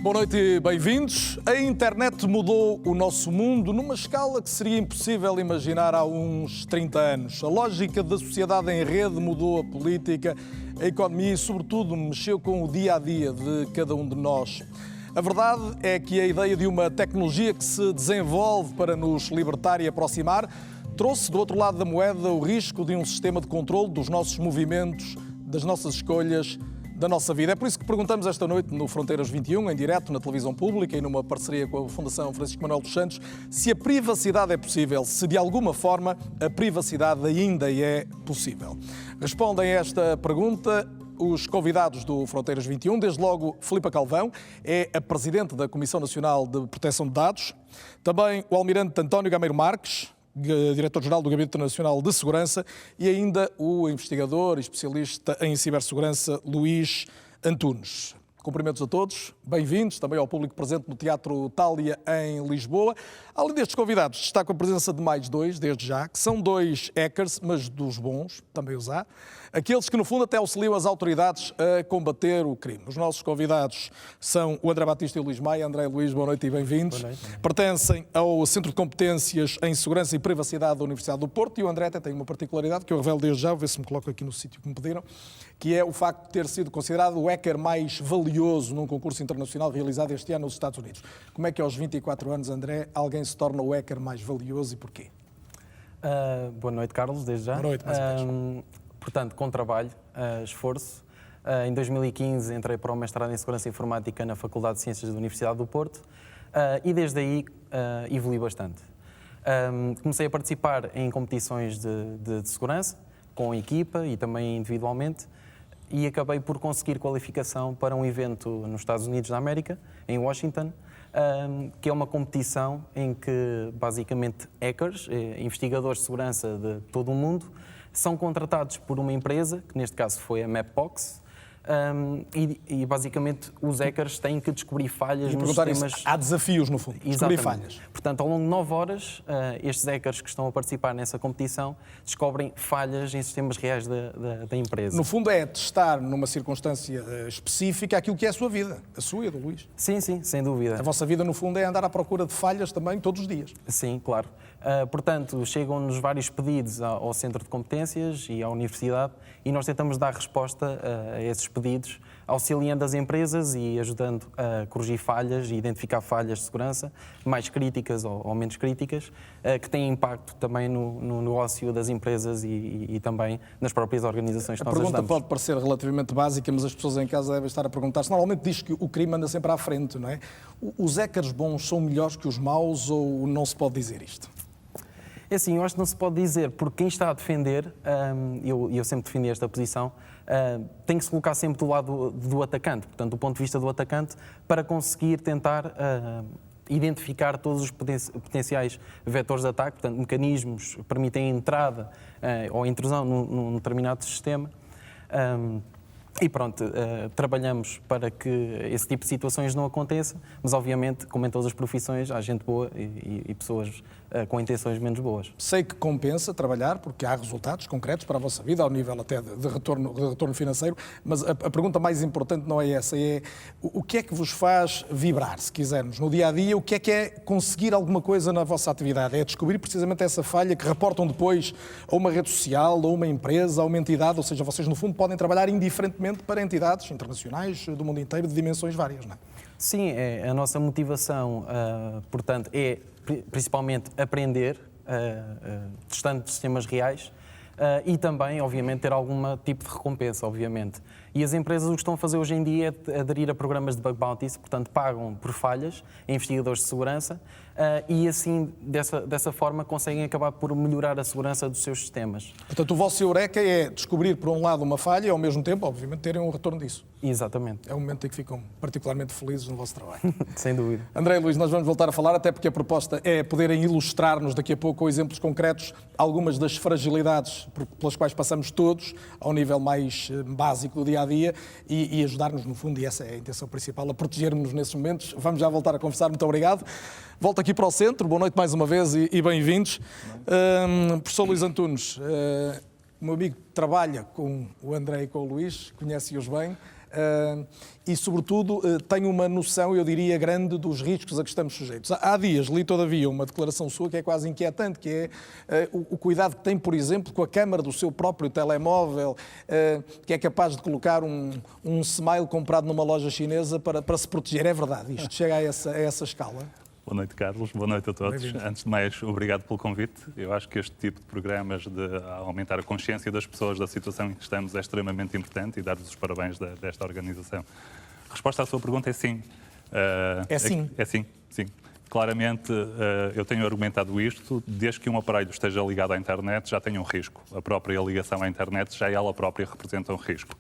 Boa noite e bem-vindos. A internet mudou o nosso mundo numa escala que seria impossível imaginar há uns 30 anos. A lógica da sociedade em rede mudou a política, a economia e, sobretudo, mexeu com o dia-a-dia de cada um de nós. A verdade é que a ideia de uma tecnologia que se desenvolve para nos libertar e aproximar trouxe do outro lado da moeda o risco de um sistema de controle dos nossos movimentos, das nossas escolhas, da nossa vida. É por isso que perguntamos esta noite no Fronteiras 21, em direto na televisão pública e numa parceria com a Fundação Francisco Manuel dos Santos, se a privacidade é possível, se de alguma forma a privacidade ainda é possível. Respondem a esta pergunta os convidados do Fronteiras 21, desde logo Filipa Calvão, é a Presidente da Comissão Nacional de Proteção de Dados, também o Almirante António Gameiro Marques, Diretor-Geral do Gabinete Nacional de Segurança, e ainda o investigador e especialista em cibersegurança Luís Antunes. Cumprimentos a todos, bem-vindos também ao público presente no Teatro Thália em Lisboa. Além destes convidados, destaco a presença de mais dois, desde já, que são dois hackers, mas dos bons, também os há. Aqueles que, no fundo, até auxiliam as autoridades a combater o crime. Os nossos convidados são o André Batista e o Luís Maia. André e Luís, boa noite e bem-vindos. Boa noite. Pertencem ao Centro de Competências em Segurança e Privacidade da Universidade do Porto, e o André até tem uma particularidade que eu revelo desde já, vou ver se me coloco aqui no sítio que me pediram, que é o facto de ter sido considerado o hacker mais valioso num concurso internacional realizado este ano nos Estados Unidos. Como é que aos 24 anos, André, alguém se torna o hacker mais valioso e porquê? Boa noite, Carlos, desde já. Boa noite, mais uma vez. Portanto, com trabalho, esforço. Em 2015 entrei para o mestrado em Segurança Informática na Faculdade de Ciências da Universidade do Porto e desde aí evolui bastante. Comecei a participar em competições de segurança, com equipa e também individualmente, e acabei por conseguir qualificação para um evento nos Estados Unidos da América, em Washington, que é uma competição em que basicamente hackers, investigadores de segurança de todo o mundo, são contratados por uma empresa, que neste caso foi a Mapbox, e basicamente os hackers têm que descobrir falhas nos sistemas. Há desafios, no fundo, descobrir falhas. Portanto, ao longo de 9 horas, estes hackers que estão a participar nessa competição descobrem falhas em sistemas reais da empresa. No fundo é testar numa circunstância específica aquilo que é a sua vida, a sua e a do Luís. Sim, sim, sem dúvida. A vossa vida, no fundo, é andar à procura de falhas também todos os dias. Sim, claro. Portanto, chegam-nos vários pedidos ao Centro de Competências e à Universidade e nós tentamos dar resposta a esses pedidos, auxiliando as empresas e ajudando a corrigir falhas e identificar falhas de segurança, mais críticas ou menos críticas, que têm impacto também no negócio das empresas e também nas próprias organizações que nós ajudamos. A pergunta pode parecer relativamente básica, mas as pessoas em casa devem estar a perguntar-se. Normalmente diz que o crime anda sempre à frente, não é? Os hackers bons são melhores que os maus ou não se pode dizer isto? É assim, eu acho que não se pode dizer, porque quem está a defender, eu sempre defendi esta posição, tem que se colocar sempre do lado do atacante, portanto, do ponto de vista do atacante, para conseguir tentar identificar todos os potenciais vetores de ataque, portanto, mecanismos que permitem a entrada ou a intrusão num determinado sistema. E pronto, trabalhamos para que esse tipo de situações não aconteça, mas obviamente, como em todas as profissões, há gente boa e pessoas com intenções menos boas. Sei que compensa trabalhar, porque há resultados concretos para a vossa vida, ao nível até de retorno financeiro, mas a pergunta mais importante não é essa, é o que é que vos faz vibrar, se quisermos, no dia-a-dia, o que é conseguir alguma coisa na vossa atividade? É descobrir precisamente essa falha que reportam depois a uma rede social, a uma empresa, a uma entidade, ou seja, vocês no fundo podem trabalhar indiferentemente para entidades internacionais do mundo inteiro de dimensões várias, não é? Sim, a nossa motivação, portanto, é principalmente aprender, testando sistemas reais, e também, obviamente, ter algum tipo de recompensa, obviamente. E as empresas o que estão a fazer hoje em dia é aderir a programas de bug bounties, portanto, pagam por falhas a investigadores de segurança e assim, dessa forma, conseguem acabar por melhorar a segurança dos seus sistemas. Portanto, o vosso eureka é descobrir, por um lado, uma falha e, ao mesmo tempo, obviamente, terem um retorno disso. Exatamente. É um momento em que ficam particularmente felizes no vosso trabalho. Sem dúvida. André e Luís, nós vamos voltar a falar, até porque a proposta é poderem ilustrar-nos daqui a pouco com exemplos concretos algumas das fragilidades pelas quais passamos todos, ao nível mais básico do dia-a-dia, e ajudar-nos, no fundo, e essa é a intenção principal, a proteger-nos nesses momentos. Vamos já voltar a conversar. Muito obrigado. Volto aqui para o centro. Boa noite mais uma vez e bem-vindos. Professor Luís Antunes, o meu amigo trabalha com o André e com o Luís, conhece-os bem. e, sobretudo, tem uma noção, eu diria, grande dos riscos a que estamos sujeitos. Há dias li, todavia, uma declaração sua que é quase inquietante, que é o cuidado que tem, por exemplo, com a câmara do seu próprio telemóvel, que é capaz de colocar um smile comprado numa loja chinesa para se proteger. É verdade, isto chega a essa escala? Boa noite, Carlos. Boa noite a todos. Antes de mais, obrigado pelo convite. Eu acho que este tipo de programas de aumentar a consciência das pessoas da situação em que estamos é extremamente importante e dar-vos os parabéns desta organização. A resposta à sua pergunta é sim. É sim? É sim, sim. Claramente, eu tenho argumentado isto, desde que um aparelho esteja ligado à internet já tem um risco. A própria ligação à internet já ela própria representa um risco.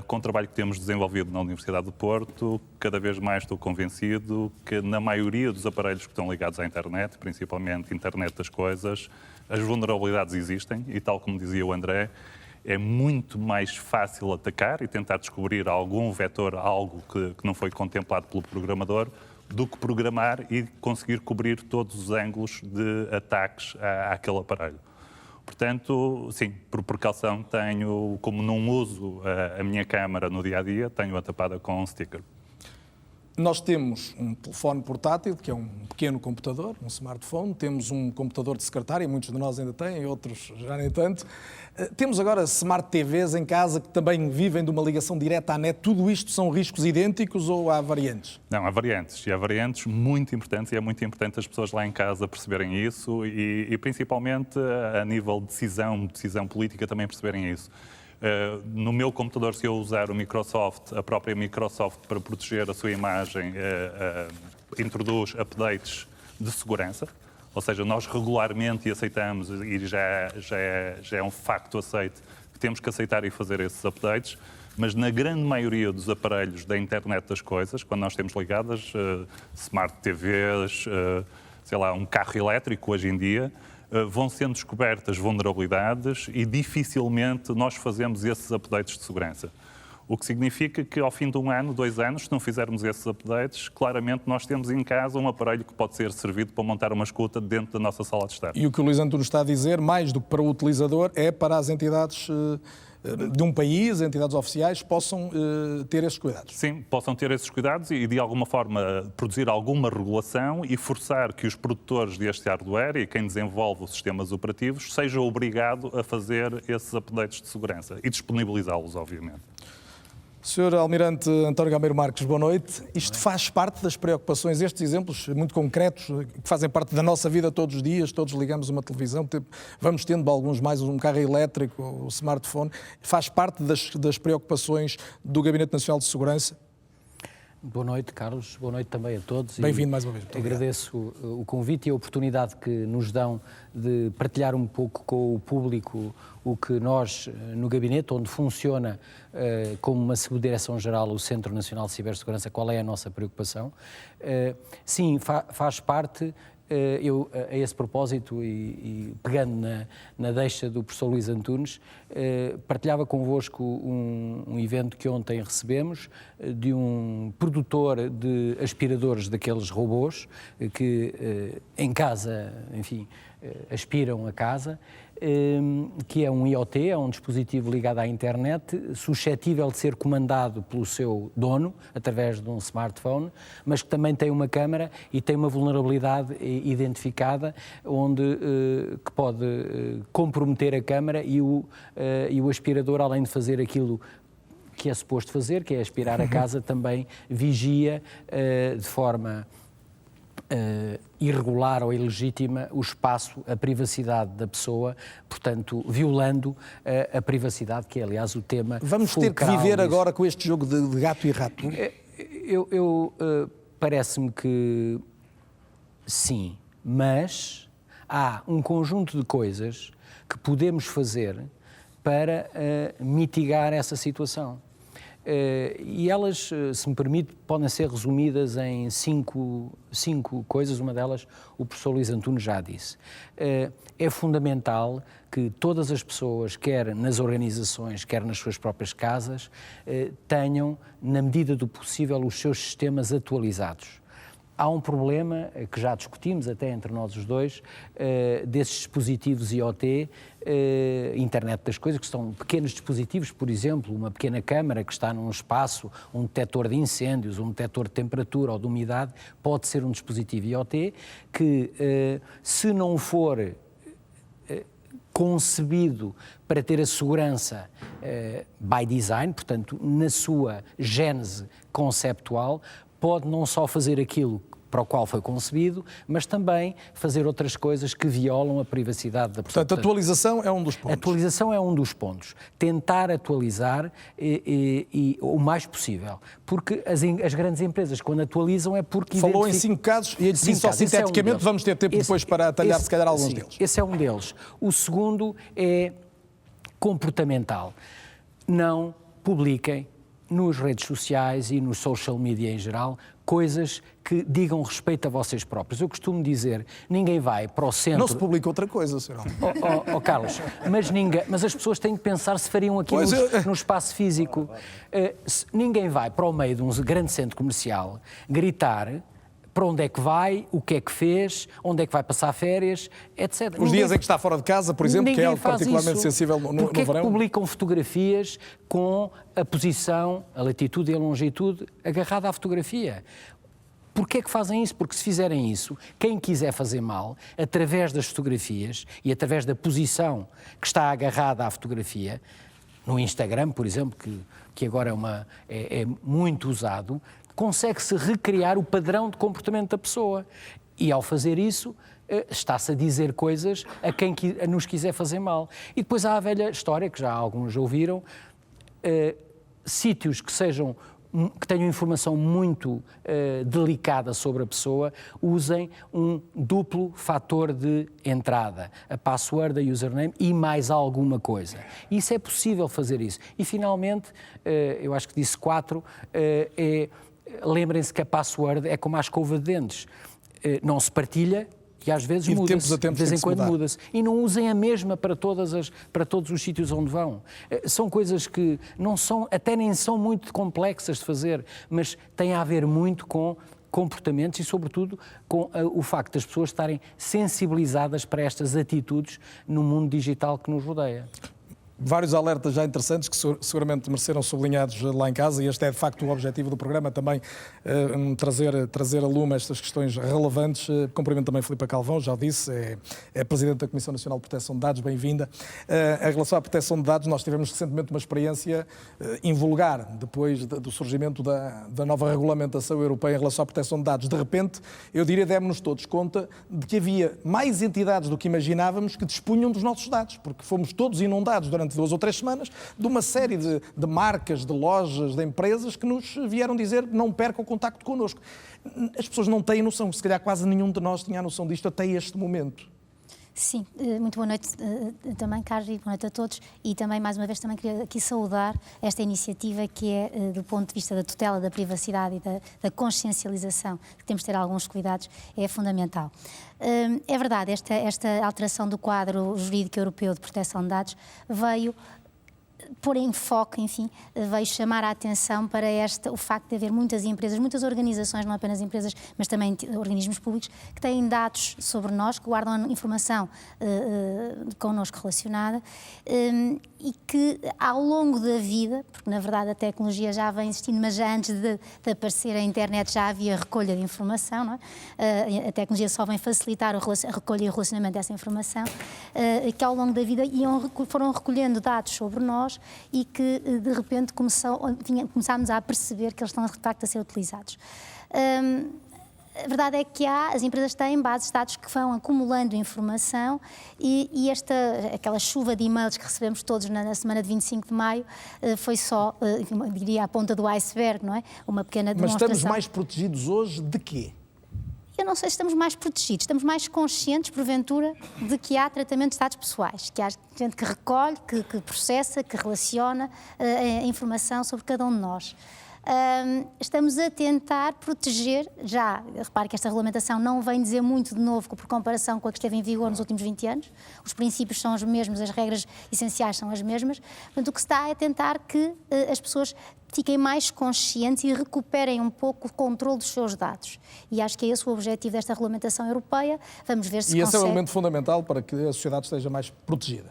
Com o trabalho que temos desenvolvido na Universidade do Porto, cada vez mais estou convencido que na maioria dos aparelhos que estão ligados à internet, principalmente a internet das coisas, as vulnerabilidades existem e, tal como dizia o André, é muito mais fácil atacar e tentar descobrir algum vetor, algo que não foi contemplado pelo programador, do que programar e conseguir cobrir todos os ângulos de ataques àquele aparelho. Portanto, sim, por precaução tenho, como não uso a minha câmara no dia-a-dia, tenho-a tapada com um sticker. Nós temos um telefone portátil, que é um pequeno computador, um smartphone, temos um computador de secretária, muitos de nós ainda têm, outros já nem tanto. Temos agora smart TVs em casa que também vivem de uma ligação direta à net. Tudo isto são riscos idênticos ou há variantes? Não, há variantes. E há variantes muito importantes e é muito importante as pessoas lá em casa perceberem isso e principalmente a nível de decisão política também perceberem isso. No meu computador, se eu usar a própria Microsoft para proteger a sua imagem, introduz updates de segurança, ou seja, nós regularmente aceitamos e já é um facto aceito que temos que aceitar e fazer esses updates, mas na grande maioria dos aparelhos da internet das coisas, quando nós temos ligadas smart TVs, sei lá, um carro elétrico hoje em dia, vão sendo descobertas vulnerabilidades e dificilmente nós fazemos esses updates de segurança. O que significa que ao fim de 1 ano, 2 anos, se não fizermos esses updates, claramente nós temos em casa um aparelho que pode ser servido para montar uma escuta dentro da nossa sala de estar. E o que o Luís Antunes está a dizer, mais do que para o utilizador, é para as entidades de um país, entidades oficiais, possam ter esses cuidados. Sim, possam ter esses cuidados e de alguma forma produzir alguma regulação e forçar que os produtores deste hardware e quem desenvolve os sistemas operativos seja obrigado a fazer esses updates de segurança e disponibilizá-los, obviamente. Sr. Almirante António Gameiro Marques, boa noite. Isto faz parte das preocupações, estes exemplos muito concretos, que fazem parte da nossa vida todos os dias, todos ligamos uma televisão, vamos tendo alguns mais um carro elétrico, o smartphone, faz parte das preocupações do Gabinete Nacional de Segurança? Boa noite, Carlos. Boa noite também a todos. Bem-vindo mais uma vez. Agradeço o convite e a oportunidade que nos dão de partilhar um pouco com o público o que nós, no Gabinete, onde funciona como uma subdireção-geral o Centro Nacional de Cibersegurança, qual é a nossa preocupação. Sim, faz parte. Eu, a esse propósito, e pegando na deixa do professor Luís Antunes, partilhava convosco um evento que ontem recebemos de um produtor de aspiradores daqueles robôs que em casa, enfim, aspiram a casa, que é um IoT, é um dispositivo ligado à internet, suscetível de ser comandado pelo seu dono, através de um smartphone, mas que também tem uma câmara e tem uma vulnerabilidade identificada, que pode comprometer a câmara e o aspirador, além de fazer aquilo que é suposto fazer, que é aspirar a casa, também vigia de forma irregular ou ilegítima o espaço, a privacidade da pessoa, portanto, violando a privacidade, que é, aliás, o tema fulcral. Vamos ter que viver agora com este jogo de gato e rato? Parece-me que sim, mas há um conjunto de coisas que podemos fazer para mitigar essa situação. E elas, se me permite, podem ser resumidas em cinco coisas. Uma delas o professor Luís Antunes já disse. É fundamental que todas as pessoas, quer nas organizações, quer nas suas próprias casas, tenham, na medida do possível, os seus sistemas atualizados. há um problema que já discutimos até entre nós os dois, desses dispositivos IoT, internet das coisas, que são pequenos dispositivos, por exemplo, uma pequena câmara que está num espaço, um detector de incêndios, um detector de temperatura ou de umidade, pode ser um dispositivo IoT que, se não for concebido para ter a segurança by design, portanto, na sua gênese conceptual, pode não só fazer aquilo para o qual foi concebido, mas também fazer outras coisas que violam a privacidade da pessoa. Portanto, a atualização é um dos pontos. A atualização é um dos pontos. Tentar atualizar o mais possível. Porque as grandes empresas, quando atualizam, é porque... Falou em 5 casos e disse só sinteticamente, vamos ter tempo depois para atalhar, se calhar, alguns deles. Esse é um deles. O segundo é comportamental. Não publiquem nos redes sociais e no social media em geral coisas que digam respeito a vocês próprios. Eu costumo dizer, ninguém vai para o centro... Não se publica outra coisa, Sr. Carlos, mas as pessoas têm que pensar se fariam aqui no espaço físico. Ninguém vai para o meio de um grande centro comercial gritar para onde é que vai, o que é que fez, onde é que vai passar férias, etc. Os dias em que está fora de casa, por exemplo, que é algo particularmente sensível no verão. Porquê é que publicam fotografias com a posição, a latitude e a longitude agarrada à fotografia? Porquê é que fazem isso? Porque se fizerem isso, quem quiser fazer mal, através das fotografias e através da posição que está agarrada à fotografia, no Instagram, por exemplo, que agora é muito usado, consegue-se recriar o padrão de comportamento da pessoa. E ao fazer isso, está-se a dizer coisas a quem nos quiser fazer mal. E depois há a velha história, que já alguns ouviram, sítios que tenham informação muito delicada sobre a pessoa, usem um duplo fator de entrada, a password, a username e mais alguma coisa. Isso é possível fazer isso. E finalmente, eu acho que disse 4, lembrem-se que a password é como a escova de dentes. Não se partilha e às vezes muda-se. De vez em quando muda-se. E não usem a mesma para todos os sítios onde vão. São coisas que não são, até nem são muito complexas de fazer, mas têm a ver muito com comportamentos e, sobretudo, com o facto das pessoas estarem sensibilizadas para estas atitudes no mundo digital que nos rodeia. Vários alertas já interessantes que seguramente mereceram sublinhados lá em casa, e este é de facto o objetivo do programa, também trazer a lume estas questões relevantes. Cumprimento também Filipa Calvão, já disse, é Presidente da Comissão Nacional de Proteção de Dados, bem-vinda. Em relação à proteção de dados, nós tivemos recentemente uma experiência invulgar, depois do surgimento da nova regulamentação europeia em relação à proteção de dados. De repente, eu diria, demos-nos todos conta de que havia mais entidades do que imaginávamos que dispunham dos nossos dados, porque fomos todos inundados durante 2 ou 3 semanas, de uma série de marcas, de lojas, de empresas que nos vieram dizer não percam o contacto connosco. As pessoas não têm noção, se calhar quase nenhum de nós tinha a noção disto até este momento. Sim, muito boa noite também, Carlos, e boa noite a todos. E também, mais uma vez, também queria aqui saudar esta iniciativa que é, do ponto de vista da tutela da privacidade e da consciencialização, que temos de ter alguns cuidados, é fundamental. É verdade, esta alteração do quadro jurídico europeu de proteção de dados veio pôr em foco, enfim, veio chamar a atenção para o facto de haver muitas empresas, muitas organizações, não apenas empresas, mas também organismos públicos, que têm dados sobre nós, que guardam informação connosco relacionada e que ao longo da vida, porque na verdade a tecnologia já vem existindo, mas já antes de aparecer a internet já havia recolha de informação, não é? A tecnologia só vem facilitar a recolha e o relacionamento dessa informação, que ao longo da vida foram recolhendo dados sobre nós e que de repente começámos a perceber que eles estão de facto a ser utilizados. A verdade é que as empresas têm bases de dados que vão acumulando informação e aquela chuva de e-mails que recebemos todos na semana de 25 de maio foi só, diria, a ponta do iceberg, não é? Uma pequena demonstração. Mas estamos mais protegidos hoje de quê? Eu não sei se estamos mais protegidos, estamos mais conscientes, porventura, de que há tratamento de dados pessoais, que há gente que recolhe, que processa, que relaciona a informação sobre cada um de nós. estamos a tentar proteger, repare que esta regulamentação não vem dizer muito de novo por comparação com a que esteve em vigor nos últimos 20 anos, os princípios são os mesmos, as regras essenciais são as mesmas, portanto o que se está é tentar que as pessoas fiquem mais conscientes e recuperem um pouco o controle dos seus dados. E acho que é esse o objetivo desta regulamentação europeia. Vamos ver se consegue. E esse é um elemento fundamental para que a sociedade esteja mais protegida.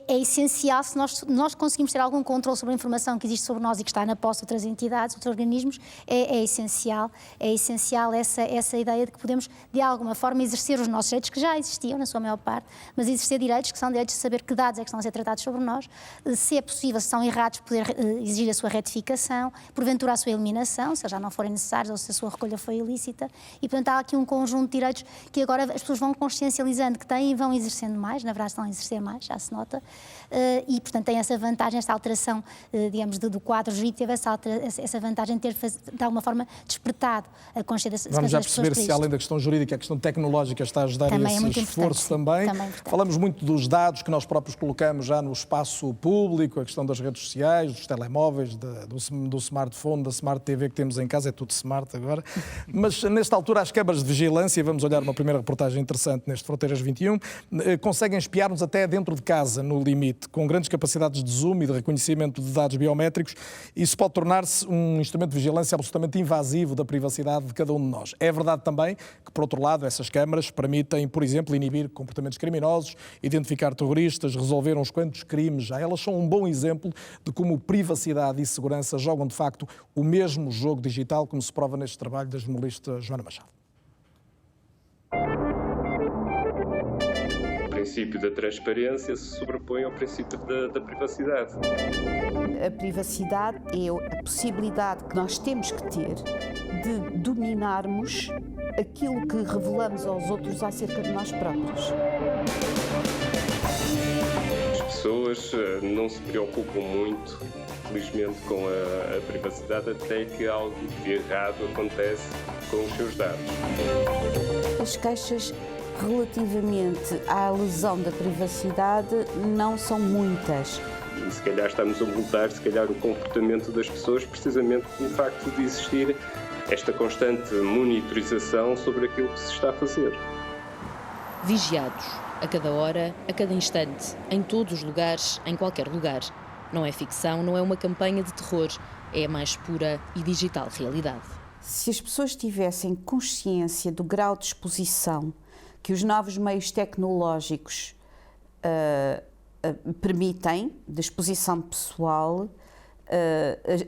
É essencial, se nós conseguimos ter algum controle sobre a informação que existe sobre nós e que está na posse de outras entidades, outros organismos, é essencial essa ideia de que podemos, de alguma forma, exercer os nossos direitos, que já existiam, na sua maior parte, mas exercer direitos que são direitos de saber que dados é que estão a ser tratados sobre nós, se é possível, se são errados, poder exigir a sua retificação, porventura a sua eliminação, se já não forem necessários ou se a sua recolha foi ilícita, e portanto há aqui um conjunto de direitos que agora as pessoas vão consciencializando que têm e vão exercendo mais, na verdade estão a exercer mais, já se nota. E, portanto, tem essa vantagem, esta alteração, digamos, do quadro jurídico, teve essa vantagem de ter, de alguma forma, despertado a consciência das pessoas. Vamos já perceber se, além da questão jurídica, a questão tecnológica está a ajudar também esse esforço também. Falamos muito dos dados que nós próprios colocamos já no espaço público, a questão das redes sociais, dos telemóveis, do smartphone, da Smart TV que temos em casa, é tudo smart agora. Mas, nesta altura, as câmaras de vigilância, vamos olhar uma primeira reportagem interessante neste Fronteiras 21, conseguem espiar-nos até dentro de casa, no limite, com grandes capacidades de zoom e de reconhecimento de dados biométricos. Isso pode tornar-se um instrumento de vigilância absolutamente invasivo da privacidade de cada um de nós. É verdade também que, por outro lado, essas câmaras permitem, por exemplo, inibir comportamentos criminosos, identificar terroristas, resolver uns quantos crimes. Já elas são um bom exemplo de como privacidade e segurança jogam, de facto, o mesmo jogo digital, como se prova neste trabalho da jornalista Joana Machado. O princípio da transparência se sobrepõe ao princípio da privacidade. A privacidade é a possibilidade que nós temos que ter de dominarmos aquilo que revelamos aos outros acerca de nós próprios. As pessoas não se preocupam muito, felizmente, com a privacidade até que algo de errado acontece com os seus dados. As queixas relativamente à lesão da privacidade não são muitas. E se calhar estamos a mudar, se calhar, o comportamento das pessoas precisamente pelo facto de existir esta constante monitorização sobre aquilo que se está a fazer. Vigiados, a cada hora, a cada instante, em todos os lugares, em qualquer lugar. Não é ficção, não é uma campanha de terror, é a mais pura e digital realidade. Se as pessoas tivessem consciência do grau de exposição que os novos meios tecnológicos permitem, de exposição pessoal,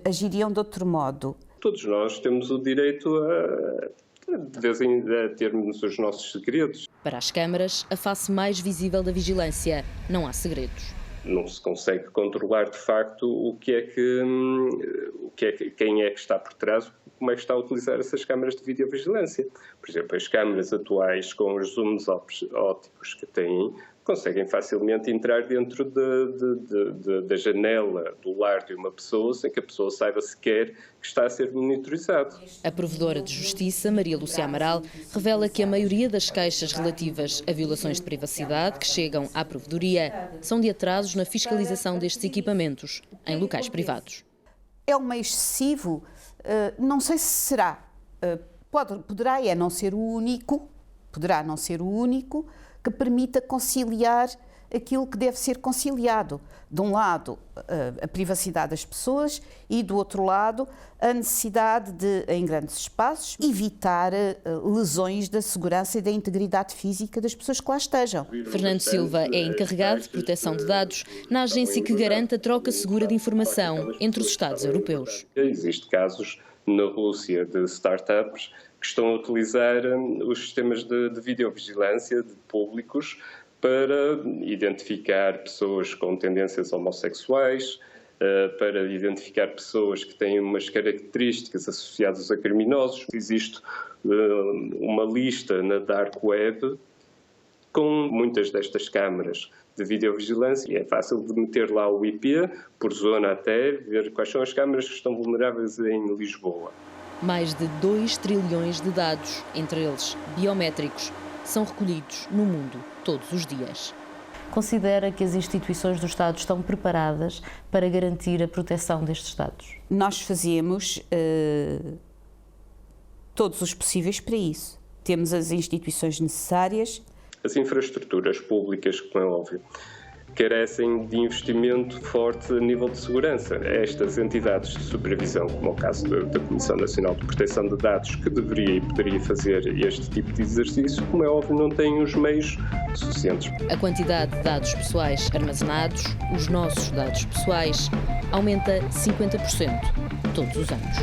agiriam de outro modo. Todos nós temos o direito de vez em quando, a termos os nossos segredos. Para as câmaras, a face mais visível da vigilância, não há segredos. Não se consegue controlar, de facto, quem é que está por trás, como é que está a utilizar essas câmaras de videovigilância. Por exemplo, as câmaras atuais, com os zooms ópticos que têm, conseguem facilmente entrar dentro da janela do lar de uma pessoa sem que a pessoa saiba sequer que está a ser monitorizado. A Provedora de Justiça, Maria Lúcia Amaral, revela que a maioria das queixas relativas a violações de privacidade que chegam à Provedoria são de atrasos na fiscalização destes equipamentos em locais privados. É um meio excessivo? Não sei se será. Poderá não ser o único, que permita conciliar aquilo que deve ser conciliado. De um lado, a privacidade das pessoas e, do outro lado, a necessidade de, em grandes espaços, evitar lesões da segurança e da integridade física das pessoas que lá estejam. Fernando Silva é encarregado de proteção de dados na agência que garante a troca segura de informação entre os Estados europeus. Existem casos na Rússia de startups que estão a utilizar os sistemas de videovigilância de públicos para identificar pessoas com tendências homossexuais, para identificar pessoas que têm umas características associadas a criminosos. Existe uma lista na Dark Web com muitas destas câmaras de videovigilância e é fácil de meter lá o IP, por zona até, ver quais são as câmaras que estão vulneráveis em Lisboa. Mais de 2 trilhões de dados, entre eles biométricos, são recolhidos no mundo todos os dias. considera que as instituições do Estado estão preparadas para garantir a proteção destes dados? Nós fazemos todos os possíveis para isso. Temos as instituições necessárias. As infraestruturas públicas, como é óbvio, carecem de investimento forte a nível de segurança. Estas entidades de supervisão, como é o caso da Comissão Nacional de Proteção de Dados, que deveria e poderia fazer este tipo de exercício, como é óbvio, não têm os meios suficientes. A quantidade de dados pessoais armazenados, os nossos dados pessoais, aumenta 50% todos os anos.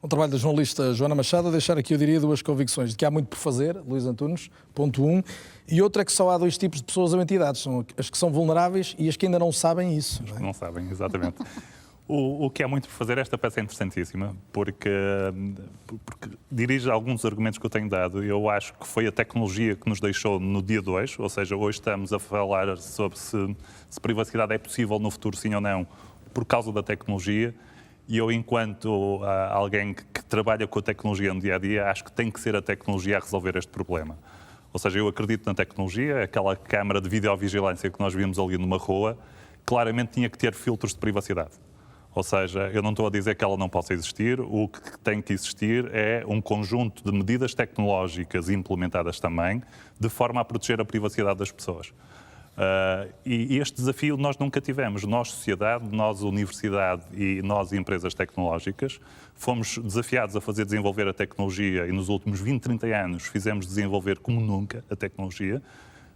Um trabalho da jornalista Joana Machado a deixar aqui, eu diria, duas convicções. De que há muito por fazer, Luís Antunes, ponto 1, e outra é que só há dois tipos de pessoas ou entidades. São as que são vulneráveis e as que ainda não sabem isso. Não é? Não sabem, exatamente. O que há muito por fazer, esta peça é interessantíssima, porque dirige alguns argumentos que eu tenho dado. Eu acho que foi a tecnologia que nos deixou no dia 2, ou seja, hoje estamos a falar sobre se privacidade é possível no futuro, sim ou não, por causa da tecnologia. E eu, enquanto alguém que trabalha com a tecnologia no dia-a-dia, acho que tem que ser a tecnologia a resolver este problema. Ou seja, eu acredito na tecnologia, aquela câmara de videovigilância que nós vimos ali numa rua, claramente tinha que ter filtros de privacidade. Ou seja, eu não estou a dizer que ela não possa existir, o que tem que existir é um conjunto de medidas tecnológicas implementadas também, de forma a proteger a privacidade das pessoas. E este desafio nós nunca tivemos. Nós, sociedade, nós, universidade e nós, empresas tecnológicas, fomos desafiados a desenvolver a tecnologia e nos últimos 20, 30 anos fizemos desenvolver como nunca a tecnologia,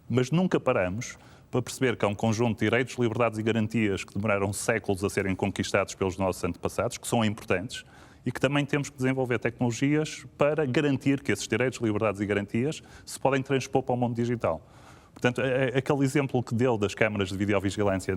mas nunca paramos para perceber que há um conjunto de direitos, liberdades e garantias que demoraram séculos a serem conquistados pelos nossos antepassados, que são importantes, e que também temos que desenvolver tecnologias para garantir que esses direitos, liberdades e garantias se podem transpor para o mundo digital. Portanto, aquele exemplo que deu das câmaras de videovigilância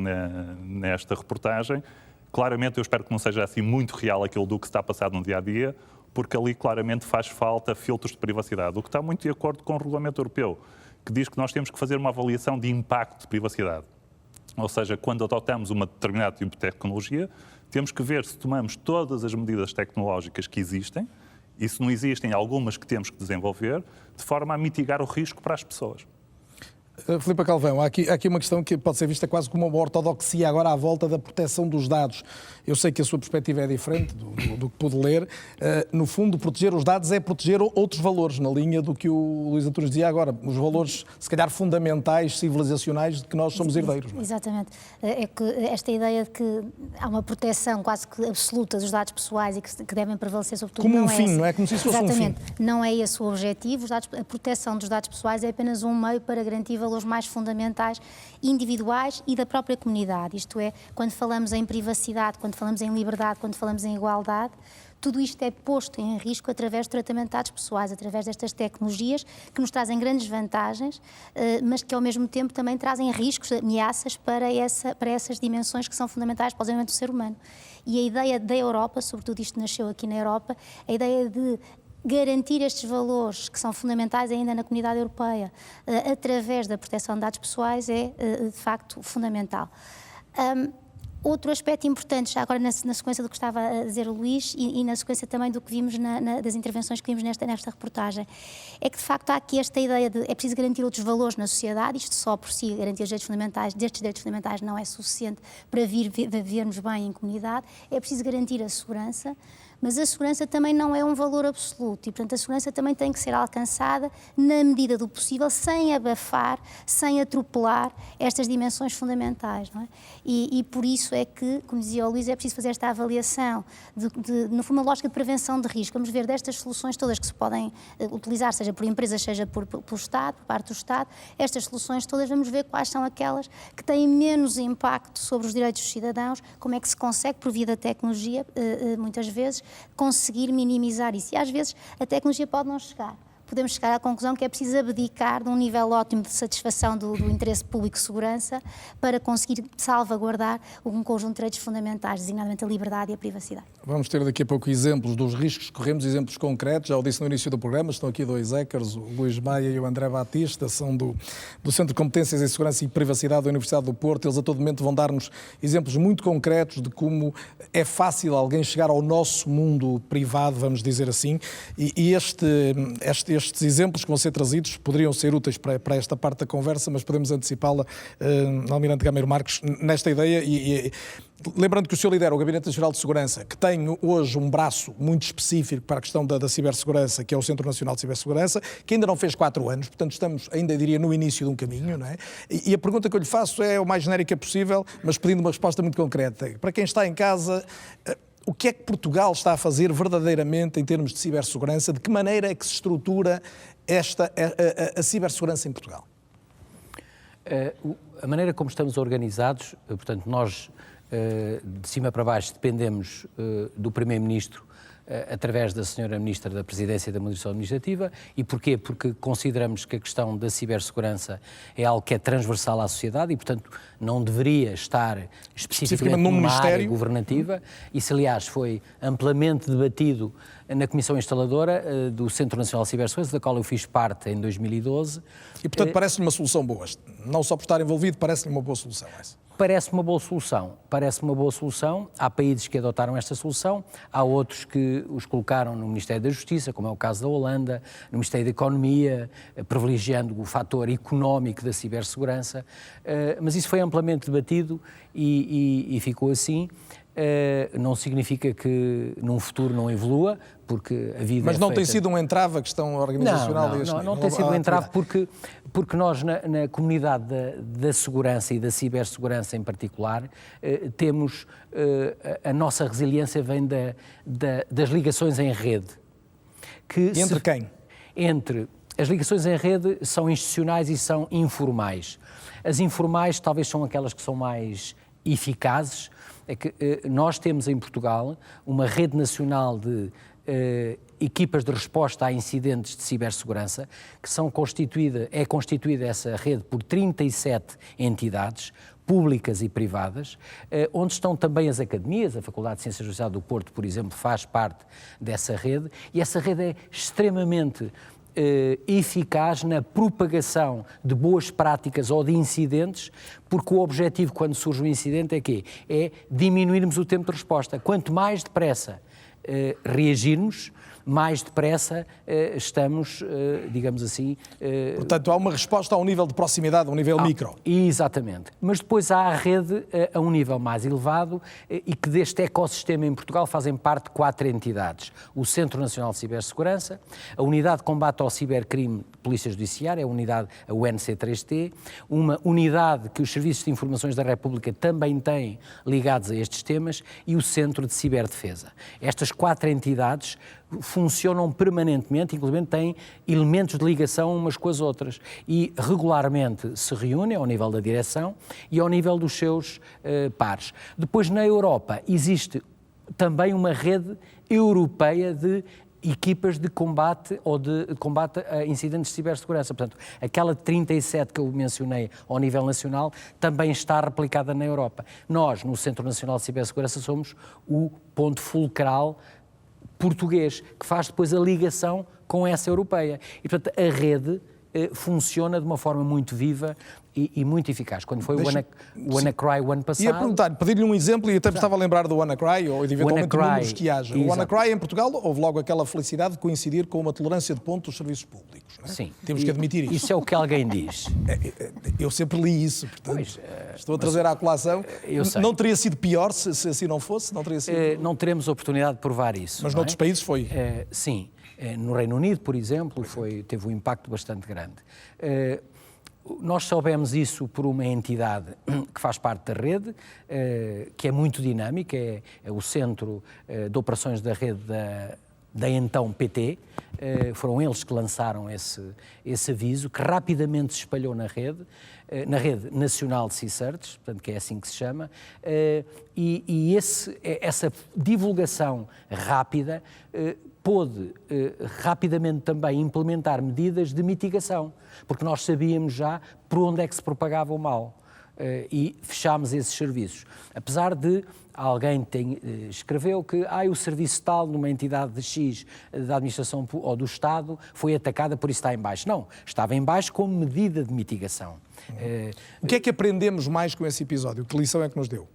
nesta reportagem, claramente eu espero que não seja assim muito real aquilo do que está passado no dia-a-dia, porque ali claramente faz falta filtros de privacidade, o que está muito de acordo com o regulamento europeu, que diz que nós temos que fazer uma avaliação de impacto de privacidade. Ou seja, quando adotamos uma determinada tipo de tecnologia, temos que ver se tomamos todas as medidas tecnológicas que existem, e se não existem algumas que temos que desenvolver, de forma a mitigar o risco para as pessoas. Filipa Calvão, há aqui uma questão que pode ser vista quase como uma ortodoxia agora à volta da proteção dos dados. Eu sei que a sua perspectiva é diferente do que pude ler. No fundo, proteger os dados é proteger outros valores, na linha do que o Luís Antunes dizia agora. Os valores, se calhar, fundamentais, civilizacionais, de que nós somos herdeiros. Não é? Exatamente. É que esta ideia de que há uma proteção quase que absoluta dos dados pessoais e que devem prevalecer sobre tudo. Como não um fim, não é? Como se isso fosse um fim. Exatamente. Não é esse o objetivo. A proteção dos dados pessoais é apenas um meio para garantir valores mais fundamentais, individuais e da própria comunidade. Isto é, quando falamos em privacidade, quando falamos em liberdade, quando falamos em igualdade, tudo isto é posto em risco através do tratamento de dados pessoais, através destas tecnologias que nos trazem grandes vantagens, mas que ao mesmo tempo também trazem riscos, ameaças para essas dimensões que são fundamentais para o desenvolvimento do ser humano. E a ideia da Europa, sobretudo isto nasceu aqui na Europa, a ideia de garantir estes valores que são fundamentais ainda na comunidade europeia através da proteção de dados pessoais é de facto fundamental. Outro aspecto importante, já agora na sequência do que estava a dizer o Luís e na sequência também do que vimos das intervenções que vimos nesta reportagem, é que de facto há aqui esta ideia de é preciso garantir outros valores na sociedade, isto só por si, garantir os direitos fundamentais, destes direitos fundamentais não é suficiente para vivermos bem em comunidade, é preciso garantir a segurança, mas a segurança também não é um valor absoluto e, portanto, a segurança também tem que ser alcançada na medida do possível, sem abafar, sem atropelar estas dimensões fundamentais, não é? E por isso é que, como dizia o Luís, é preciso fazer esta avaliação, no fundo, uma lógica de prevenção de risco. Vamos ver destas soluções todas que se podem utilizar, seja por empresas, seja pelo Estado, por parte do Estado, estas soluções todas, vamos ver quais são aquelas que têm menos impacto sobre os direitos dos cidadãos, como é que se consegue, por via da tecnologia, muitas vezes, conseguir minimizar isso. E às vezes a tecnologia pode não chegar. Podemos chegar à conclusão que é preciso abdicar de um nível ótimo de satisfação do interesse público e segurança para conseguir salvaguardar um conjunto de direitos fundamentais, designadamente a liberdade e a privacidade. Vamos ter daqui a pouco exemplos dos riscos que corremos, exemplos concretos. Já o disse no início do programa, estão aqui dois hackers, o Luís Maia e o André Batista, são do Centro de Competências em Segurança e Privacidade da Universidade do Porto. Eles a todo momento vão dar-nos exemplos muito concretos de como é fácil alguém chegar ao nosso mundo privado, vamos dizer assim, e este estes exemplos que vão ser trazidos poderiam ser úteis para esta parte da conversa, mas podemos antecipá-la, Almirante Gameiro Marques, nesta ideia. Lembrando que o senhor lidera o Gabinete Nacional de Segurança, que tem hoje um braço muito específico para a questão da cibersegurança, que é o Centro Nacional de Cibersegurança, que ainda não fez 4 anos, portanto estamos ainda, diria, no início de um caminho, não é? E a pergunta que eu lhe faço é o mais genérica possível, mas pedindo uma resposta muito concreta. Para quem está em casa, o que é que Portugal está a fazer verdadeiramente em termos de cibersegurança? De que maneira é que se estrutura a cibersegurança em Portugal? A maneira como estamos organizados, portanto, nós de cima para baixo dependemos do Primeiro-Ministro através da Sra. Ministra da Presidência e da Moderação Administrativa. E porquê? Porque consideramos que a questão da cibersegurança é algo que é transversal à sociedade e, portanto, não deveria estar especificamente numa área governativa. Isso, aliás, foi amplamente debatido na Comissão Instaladora do Centro Nacional de Cibersegurança, da qual eu fiz parte em 2012. E, portanto, parece-lhe uma solução boa. Não só por estar envolvido, parece-lhe uma boa solução essa. Parece-me uma boa solução. Há países que adotaram esta solução, há outros que os colocaram no Ministério da Justiça, como é o caso da Holanda, no Ministério da Economia, privilegiando o fator económico da cibersegurança, mas isso foi amplamente debatido e ficou assim. Não significa que num futuro não evolua, porque a vida Mas não tem sido um entrave a questão organizacional? Não tem sido um entrave porque nós na comunidade da segurança e da cibersegurança em particular temos, a nossa resiliência vem das ligações em rede. Entre quem? As ligações em rede são institucionais e são informais. As informais talvez são aquelas que são mais eficazes. É que nós temos em Portugal uma rede nacional de equipas de resposta a incidentes de cibersegurança, que é constituída essa rede por 37 entidades, públicas e privadas, onde estão também as academias. A Faculdade de Ciências da Sociedade do Porto, por exemplo, faz parte dessa rede, e essa rede é extremamente eficaz na propagação de boas práticas ou de incidentes, porque o objetivo, quando surge um incidente, é quê? É diminuirmos o tempo de resposta. Quanto mais depressa reagirmos, mais depressa estamos, digamos assim... Portanto, há uma resposta a um nível de proximidade, a um nível micro. Exatamente. Mas depois há a rede a um nível mais elevado e que deste ecossistema em Portugal fazem parte 4 entidades. O Centro Nacional de Cibersegurança, a Unidade de Combate ao Cibercrime de Polícia Judiciária, a UNC3T, uma unidade que os Serviços de Informações da República também têm ligados a estes temas, e o Centro de Ciberdefesa. Estas 4 entidades funcionam permanentemente, inclusive têm elementos de ligação umas com as outras e regularmente se reúnem ao nível da direção e ao nível dos seus pares. Depois, na Europa, existe também uma rede europeia de equipas de combate a incidentes de cibersegurança. Portanto, aquela de 37 que eu mencionei ao nível nacional também está replicada na Europa. Nós, no Centro Nacional de Cibersegurança, somos o ponto fulcral português, que faz depois a ligação com essa europeia. E, portanto, a rede funciona de uma forma muito viva e muito eficaz. Quando foi o WannaCry o ano passado... Ia perguntar, pedir-lhe um exemplo, e até me estava a lembrar do WannaCry, ou eventualmente números que haja. O WannaCry em Portugal houve logo aquela felicidade de coincidir com uma tolerância de ponto dos serviços públicos. Não é? Sim. Temos que admitir isso. Isso é o que alguém diz. Eu sempre li isso, portanto, estou a trazer à colação. Não teria sido pior se assim não fosse? Não teria sido... Não teremos oportunidade de provar isso. Mas noutros países foi? Sim. No Reino Unido, por exemplo, teve um impacto bastante grande. Nós soubemos isso por uma entidade que faz parte da rede, que é muito dinâmica, é o Centro de Operações da Rede da então PT. Foram eles que lançaram esse aviso, que rapidamente se espalhou na Rede Nacional de CSIRTs, portanto, que é assim que se chama, e essa divulgação rápida pôde rapidamente também implementar medidas de mitigação, porque nós sabíamos já por onde é que se propagava o mal, e fechámos esses serviços. Apesar de alguém escreveu que o serviço tal numa entidade de X da administração ou do Estado foi atacada, por isso está em baixo. Não, estava em baixo como medida de mitigação. O que é que aprendemos mais com esse episódio? Que lição é que nos deu?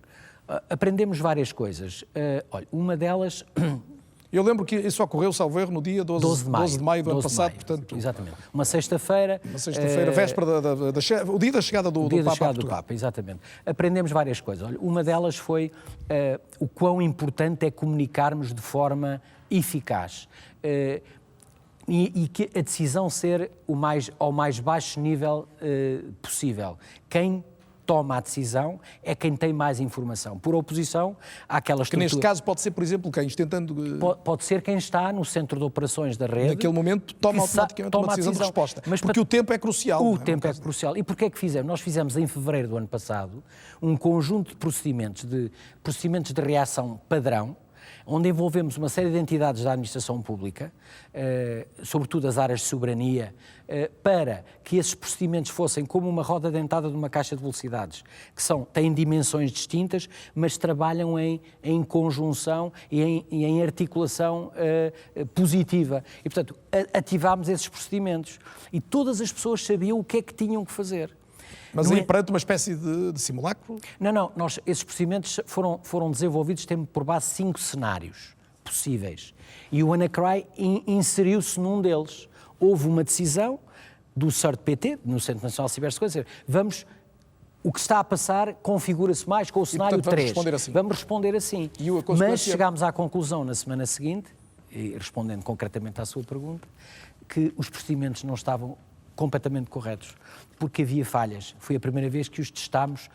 Aprendemos várias coisas. Olha, uma delas... Eu lembro que isso ocorreu, salvo erro, no dia 12 de maio do ano passado, portanto... Exatamente. Uma sexta-feira... Véspera o dia da chegada do Papa a Portugal. Exatamente. Aprendemos várias coisas. Olha, uma delas foi o quão importante é comunicarmos de forma eficaz. E que a decisão ser ao mais baixo nível possível. Quem toma a decisão é quem tem mais informação. Por oposição àquela estrutura... Que neste caso pode ser, por exemplo, quem tentando... Pode ser quem está no centro de operações da rede... Naquele momento toma automaticamente uma decisão de resposta. Mas porque o tempo é crucial. O tempo é crucial. E porquê é que fizemos? Nós fizemos em fevereiro do ano passado um conjunto de procedimentos de reação padrão, onde envolvemos uma série de entidades da administração pública, sobretudo as áreas de soberania, para que esses procedimentos fossem como uma roda dentada de uma caixa de velocidades, que têm dimensões distintas, mas trabalham em conjunção e em articulação positiva. E, portanto, ativámos esses procedimentos. E todas as pessoas sabiam o que é que tinham que fazer. Mas aí perante uma espécie de simulacro? Não. Esses procedimentos foram desenvolvidos tendo por base 5 cenários possíveis. E o WannaCry inseriu-se num deles. Houve uma decisão do CERT-PT, no Centro Nacional de Cibersegurança, o que está a passar configura-se mais com o cenário 3. Vamos responder assim. Mas chegámos à conclusão na semana seguinte, e respondendo concretamente à sua pergunta, que os procedimentos não estavam completamente corretos, porque havia falhas. Foi a primeira vez que os testámos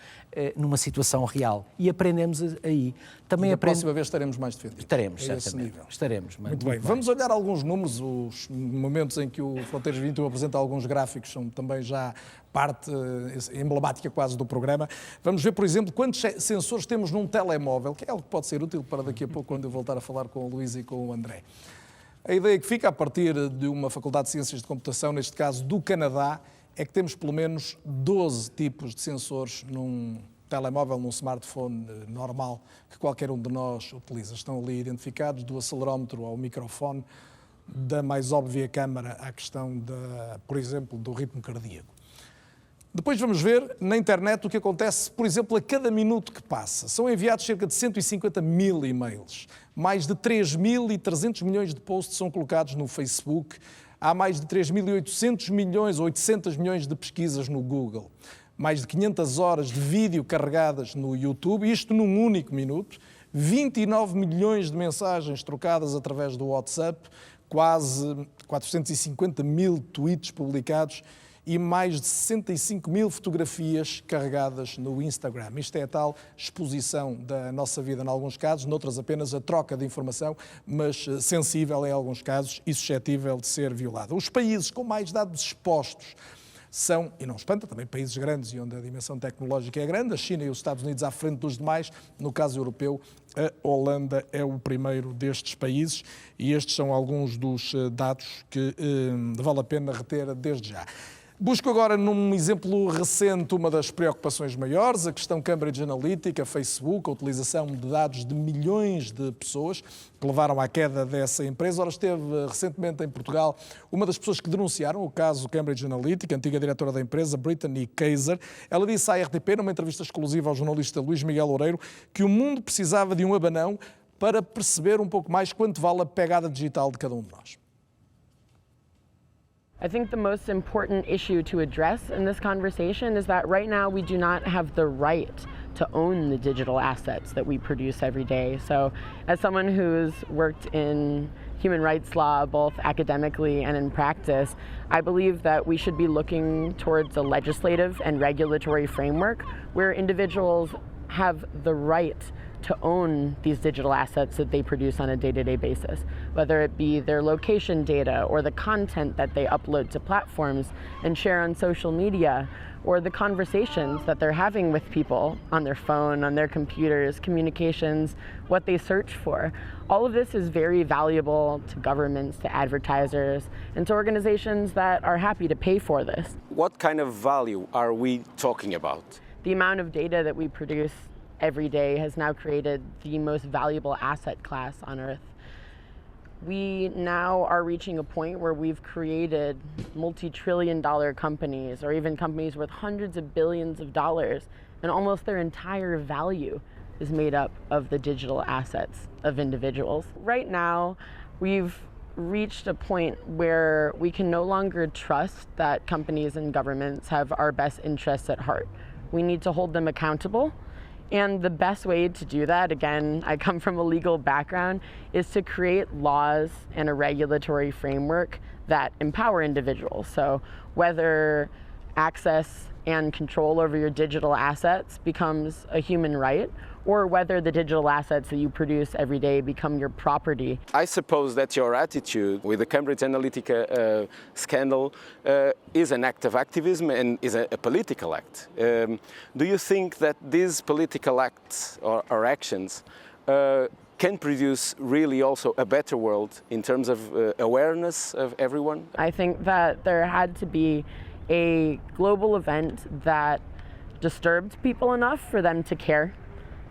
numa situação real. E aprendemos aí. Também próxima vez estaremos mais defendidos. Estaremos, certamente. Estaremos. Muito bem. Vamos olhar alguns números. Os momentos em que o Fronteiras 21 apresenta alguns gráficos são também já parte emblemática quase do programa. Vamos ver, por exemplo, quantos sensores temos num telemóvel, que é algo que pode ser útil para daqui a pouco, quando eu voltar a falar com o Luís e com o André. A ideia que fica a partir de uma Faculdade de Ciências de Computação, neste caso do Canadá, é que temos pelo menos 12 tipos de sensores num telemóvel, num smartphone normal, que qualquer um de nós utiliza. Estão ali identificados, do acelerómetro ao microfone, da mais óbvia câmara à questão, por exemplo, do ritmo cardíaco. Depois vamos ver na internet o que acontece, por exemplo, a cada minuto que passa. São enviados cerca de 150 mil e-mails. Mais de 3.300 milhões de posts são colocados no Facebook. Há mais de 3.800 milhões ou 800 milhões de pesquisas no Google. Mais de 500 horas de vídeo carregadas no YouTube, isto num único minuto. 29 milhões de mensagens trocadas através do WhatsApp. Quase 450 mil tweets publicados. E mais de 65 mil fotografias carregadas no Instagram. Isto é a tal exposição da nossa vida, em alguns casos, noutras apenas a troca de informação, mas sensível em alguns casos e suscetível de ser violada. Os países com mais dados expostos são, e não espanta, também países grandes e onde a dimensão tecnológica é grande, a China e os Estados Unidos à frente dos demais. No caso europeu, a Holanda é o primeiro destes países e estes são alguns dos dados que vale a pena reter desde já. Busco agora, num exemplo recente, uma das preocupações maiores, a questão Cambridge Analytica, Facebook, a utilização de dados de milhões de pessoas que levaram à queda dessa empresa. Ora, esteve recentemente em Portugal uma das pessoas que denunciaram o caso Cambridge Analytica, a antiga diretora da empresa, Brittany Kaiser. Ela disse à RTP, numa entrevista exclusiva ao jornalista Luís Miguel Loureiro, que o mundo precisava de um abanão para perceber um pouco mais quanto vale a pegada digital de cada um de nós. I think the most important issue to address in this conversation is that right now we do not have the right to own the digital assets that we produce every day. So as someone who's worked in human rights law, both academically and in practice, I believe that we should be looking towards a legislative and regulatory framework where individuals have the right to own these digital assets that they produce on a day-to-day basis, whether it be their location data or the content that they upload to platforms and share on social media, or the conversations that they're having with people on their phone, on their computers, communications, what they search for. All of this is very valuable to governments, to advertisers, and to organizations that are happy to pay for this. What kind of value are we talking about? The amount of data that we produce every day has now created the most valuable asset class on Earth. We now are reaching a point where we've created multi-trillion-dollar companies, or even companies worth hundreds of billions of dollars, and almost their entire value is made up of the digital assets of individuals. Right now, we've reached a point where we can no longer trust that companies and governments have our best interests at heart. We need to hold them accountable. And the best way to do that, again, I come from a legal background, is to create laws and a regulatory framework that empower individuals. So whether access and control over your digital assets becomes a human right, or whether the digital assets that you produce every day become your property. I suppose that your attitude with the Cambridge Analytica scandal is an act of activism and is a political act. Do you think that these political acts or actions can produce really also a better world in terms of awareness of everyone? I think that there had to be a global event that disturbed people enough for them to care.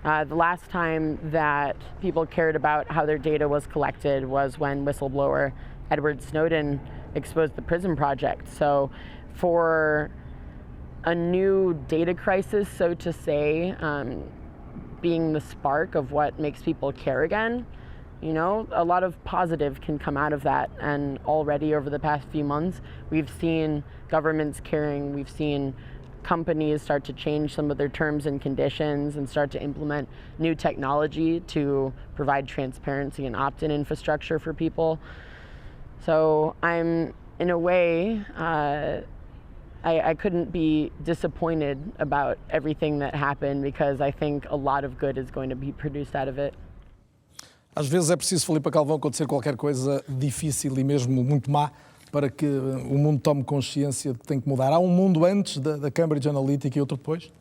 The last time that people cared about how their data was collected was when whistleblower Edward Snowden exposed the PRISM project. So for a new data crisis, so to say, being the spark of what makes people care again, you know, a lot of positive can come out of that. And already over the past few months, we've seen governments caring, we've seen companies start to change some of their terms and conditions and start to implement new technology to provide transparency and opt-in infrastructure for people. So I'm, in a way, I couldn't be disappointed about everything that happened because I think a lot of good is going to be produced out of it. Às vezes é preciso, Filipa Calvão, acontecer qualquer coisa difícil e mesmo muito má para que o mundo tome consciência de que tem que mudar. Há um mundo antes da Cambridge Analytica e outro depois?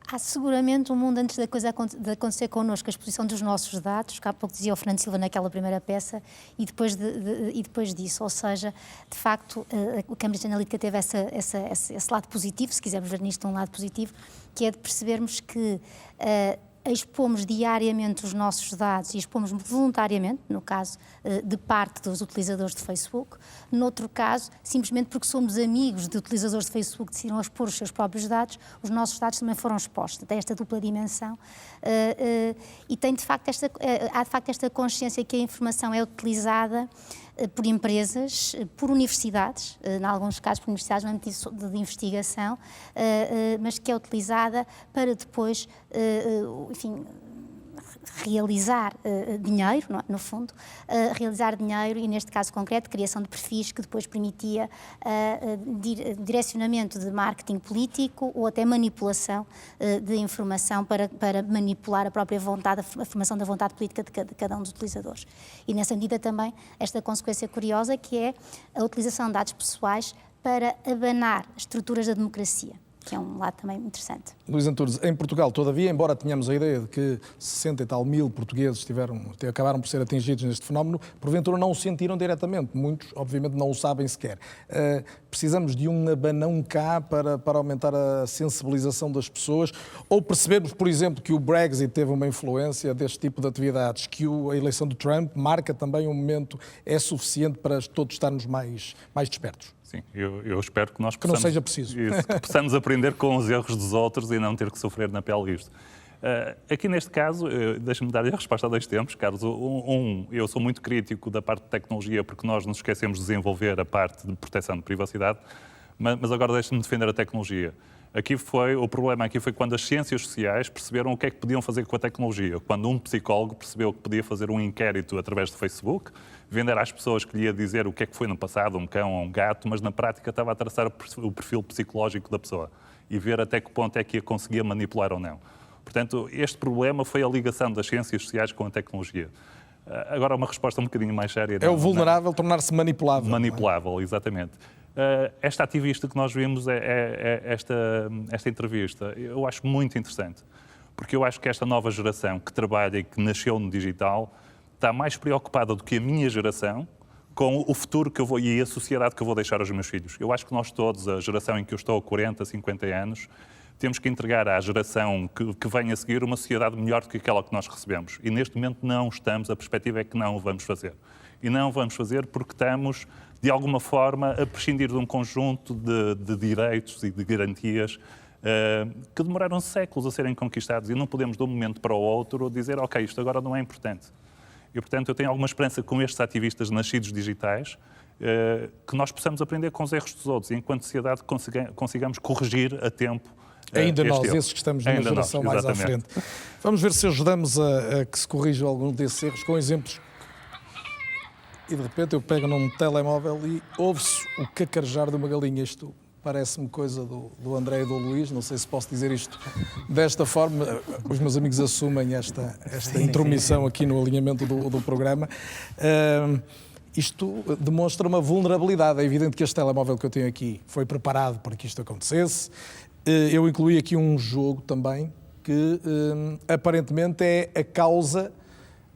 Há seguramente um mundo antes da coisa de acontecer connosco, a exposição dos nossos dados, que há pouco dizia o Fernando Silva naquela primeira peça, e depois disso. Ou seja, de facto, a Cambridge Analytica teve esse lado positivo, se quisermos ver nisto um lado positivo, que é de percebermos que expomos diariamente os nossos dados e expomos voluntariamente, no caso de parte dos utilizadores de Facebook, noutro caso, simplesmente porque somos amigos de utilizadores de Facebook que decidiram expor os seus próprios dados, os nossos dados também foram expostos. Tem esta dupla dimensão e tem há de facto esta consciência que a informação é utilizada por empresas, por universidades, em alguns casos por universidades no âmbito de investigação, mas que é utilizada para depois, enfim, realizar dinheiro, no fundo, realizar dinheiro e, neste caso concreto, criação de perfis que depois permitia direcionamento de marketing político ou até manipulação de informação para manipular a própria vontade, a formação da vontade política de cada um dos utilizadores. E, nessa medida, também esta consequência curiosa que é a utilização de dados pessoais para abanar estruturas da democracia, que é um lado também interessante. Luís Antunes, em Portugal, todavia, embora tenhamos a ideia de que 60 e tal mil portugueses acabaram por ser atingidos neste fenómeno, porventura não o sentiram diretamente. Muitos, obviamente, não o sabem sequer. Precisamos de um abanão cá para aumentar a sensibilização das pessoas, ou percebemos, por exemplo, que o Brexit teve uma influência deste tipo de atividades, que a eleição de Trump marca também um momento, é suficiente para todos estarmos mais despertos? Sim, eu espero que nós que não seja preciso. Isso, que possamos aprender com os erros dos outros e não ter que sofrer na pele isto. Aqui neste caso, deixa-me dar-lhe a resposta a dois tempos, Carlos. Eu sou muito crítico da parte de tecnologia porque nós nos esquecemos de desenvolver a parte de proteção de privacidade, mas agora deixa-me defender a tecnologia. O problema aqui foi quando as ciências sociais perceberam o que é que podiam fazer com a tecnologia. Quando um psicólogo percebeu que podia fazer um inquérito através do Facebook, vender às pessoas que lhe ia dizer o que é que foi no passado, um cão ou um gato, mas na prática estava a traçar o perfil psicológico da pessoa e ver até que ponto é que a conseguia manipular ou não. Portanto, este problema foi a ligação das ciências sociais com a tecnologia. Agora, uma resposta um bocadinho mais séria. É o vulnerável tornar-se manipulável. Manipulável, exatamente. Esta ativista que nós vimos, esta entrevista, eu acho muito interessante, porque eu acho que esta nova geração que trabalha e que nasceu no digital está mais preocupada do que a minha geração com o futuro que eu vou e a sociedade que eu vou deixar aos meus filhos. Eu acho que nós todos, a geração em que eu estou, 40, 50 anos, temos que entregar à geração que vem a seguir uma sociedade melhor do que aquela que nós recebemos. E neste momento não estamos, a perspectiva é que não o vamos fazer. E não o vamos fazer porque estamos de alguma forma, a prescindir de um conjunto de direitos e de garantias que demoraram séculos a serem conquistados, e não podemos, de um momento para o outro, dizer, ok, isto agora não é importante. E, portanto, eu tenho alguma esperança com estes ativistas nascidos digitais, que nós possamos aprender com os erros dos outros e, enquanto sociedade, consigamos corrigir a tempo ainda nós, erro. esses que estamos numa Ainda geração nós, mais à frente. Vamos ver se ajudamos a que se corrijam algum desses erros com exemplos. E de repente eu pego num telemóvel e ouve-se o cacarejar de uma galinha. Isto parece-me coisa do André e do Luís, não sei se posso dizer isto desta forma. Os meus amigos assumem esta intromissão aqui no alinhamento do programa. Isto demonstra uma vulnerabilidade. É evidente que este telemóvel que eu tenho aqui foi preparado para que isto acontecesse. Eu incluí aqui um jogo também que aparentemente é a causa,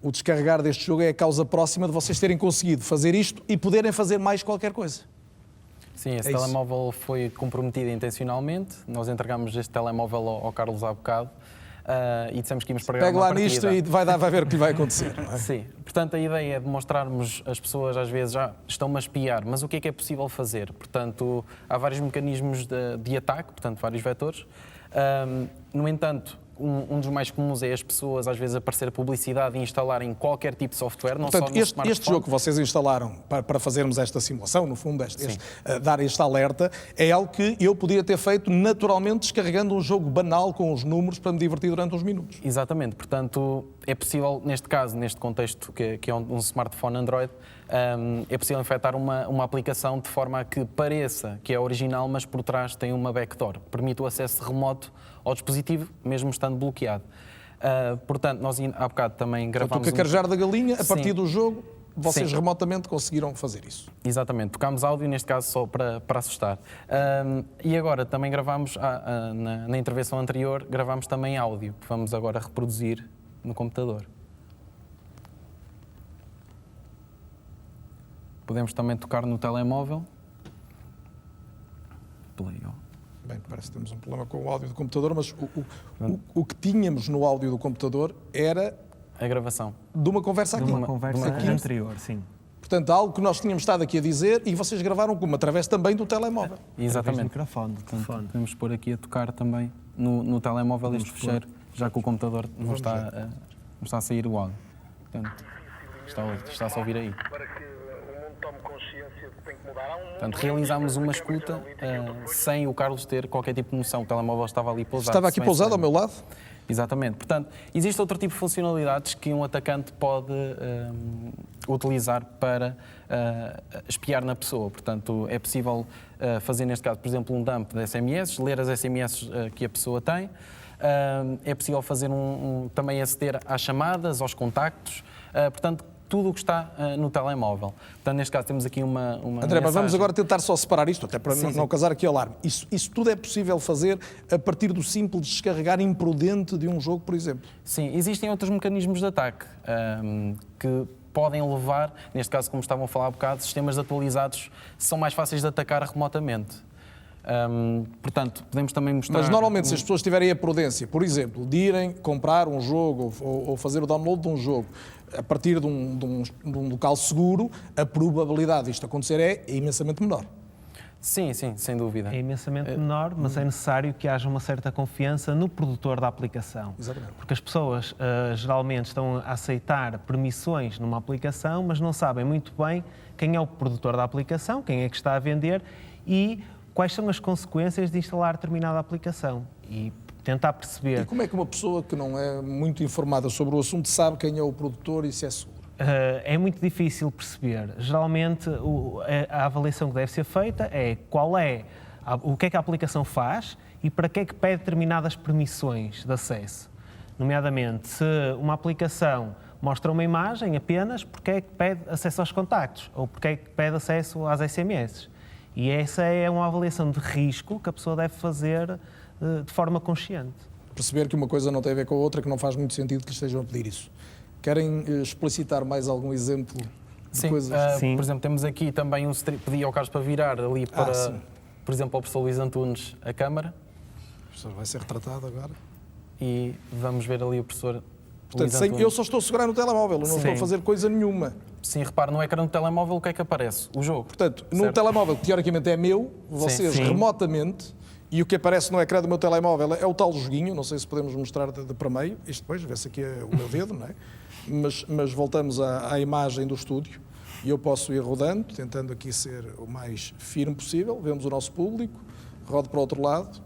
o descarregar deste jogo é a causa próxima de vocês terem conseguido fazer isto e poderem fazer mais qualquer coisa. Sim, esse telemóvel foi comprometido intencionalmente. Nós entregámos este telemóvel ao Carlos há bocado e dissemos que íamos pagar Pega uma lá nisto e vai ver o que lhe vai acontecer. Não é? Sim, portanto a ideia é demonstrarmos, as pessoas às vezes já estão-me a espiar, mas o que é possível fazer? Portanto, há vários mecanismos de ataque, portanto vários vetores. No entanto, um dos mais comuns é as pessoas às vezes aparecer publicidade e instalarem qualquer tipo de software, não portanto, só no smartphone. Este jogo que vocês instalaram para fazermos esta simulação, no fundo, dar este alerta, é algo que eu podia ter feito naturalmente descarregando um jogo banal com os números para me divertir durante uns minutos. Exatamente, portanto é possível, neste caso, neste contexto que é um smartphone Android, é possível infectar uma aplicação de forma a que pareça que é original, mas por trás tem uma backdoor, permite o acesso remoto ao dispositivo, mesmo estando bloqueado. Portanto, nós há bocado também gravámos... O cacarejar da galinha, a partir Sim. do jogo, vocês Sim. remotamente conseguiram fazer isso. Exatamente, tocámos áudio, neste caso só para assustar. E agora também gravámos, na intervenção anterior, gravámos também áudio, que vamos agora reproduzir no computador. Podemos também tocar no telemóvel. Play, ó. Bem, parece que temos um problema com o áudio do computador, mas o que tínhamos no áudio do computador era... A gravação. De uma conversa aqui. De uma conversa anterior, sim. Portanto, algo que nós tínhamos estado aqui a dizer e vocês gravaram como? Através também do telemóvel. Exatamente. Do microfone. Podemos pôr aqui a tocar também no telemóvel este fecheiro, já que o computador não está a sair o áudio. Portanto, está-se a ouvir aí. Portanto, realizámos uma escuta sem o Carlos ter qualquer tipo de noção. O telemóvel estava ali pousado. Estava aqui pousado ao meu lado? Exatamente. Portanto, existe outro tipo de funcionalidades que um atacante pode utilizar para espiar na pessoa. Portanto, é possível fazer, neste caso, por exemplo, um dump de SMS, ler as SMS que a pessoa tem. É possível fazer também aceder às chamadas, aos contactos. Portanto, tudo o que está no telemóvel. Portanto, neste caso, temos aqui uma André, mensagem. mas vamos agora tentar só separar isto, até para Sim, não causar aqui alarme. Isso tudo é possível fazer a partir do simples descarregar imprudente de um jogo, por exemplo? Sim, existem outros mecanismos de ataque que podem levar, neste caso, como estavam a falar há bocado, sistemas atualizados são mais fáceis de atacar remotamente. Portanto, podemos também mostrar... Mas normalmente, se as pessoas tiverem a prudência, por exemplo, de irem comprar um jogo ou fazer o download de um jogo a partir de um local seguro, a probabilidade disto acontecer é imensamente menor. Sim, sem dúvida. É imensamente menor, mas é necessário que haja uma certa confiança no produtor da aplicação. Exatamente. Porque as pessoas geralmente estão a aceitar permissões numa aplicação, mas não sabem muito bem quem é o produtor da aplicação, quem é que está a vender e quais são as consequências de instalar determinada aplicação. E tentar perceber... E como é que uma pessoa que não é muito informada sobre o assunto sabe quem é o produtor e se é seguro? É muito difícil perceber. Geralmente, a avaliação que deve ser feita é o que é que a aplicação faz e para que é que pede determinadas permissões de acesso. Nomeadamente, se uma aplicação mostra uma imagem apenas, porque é que pede acesso aos contactos ou porque é que pede acesso às SMS. E essa é uma avaliação de risco que a pessoa deve fazer de forma consciente. Perceber que uma coisa não tem a ver com a outra, que não faz muito sentido que lhe estejam a pedir isso. Querem explicitar mais algum exemplo de coisas? Sim. Por exemplo, temos aqui também pedi ao Carlos para virar ali para, por exemplo, ao professor Luís Antunes a câmara. O professor vai ser retratado agora. E vamos ver ali o professor Portanto, eu só estou a segurar no telemóvel, eu não estou a fazer coisa nenhuma. Sim, repare, no ecrã do telemóvel o que é que aparece? O jogo. Portanto, no telemóvel, que teoricamente é meu, vocês remotamente, e o que aparece no ecrã do meu telemóvel é o tal joguinho, não sei se podemos mostrar de para meio, isto depois, vê-se aqui o meu dedo, não é? Mas voltamos à imagem do estúdio, e eu posso ir rodando, tentando aqui ser o mais firme possível, vemos o nosso público, rodo para o outro lado,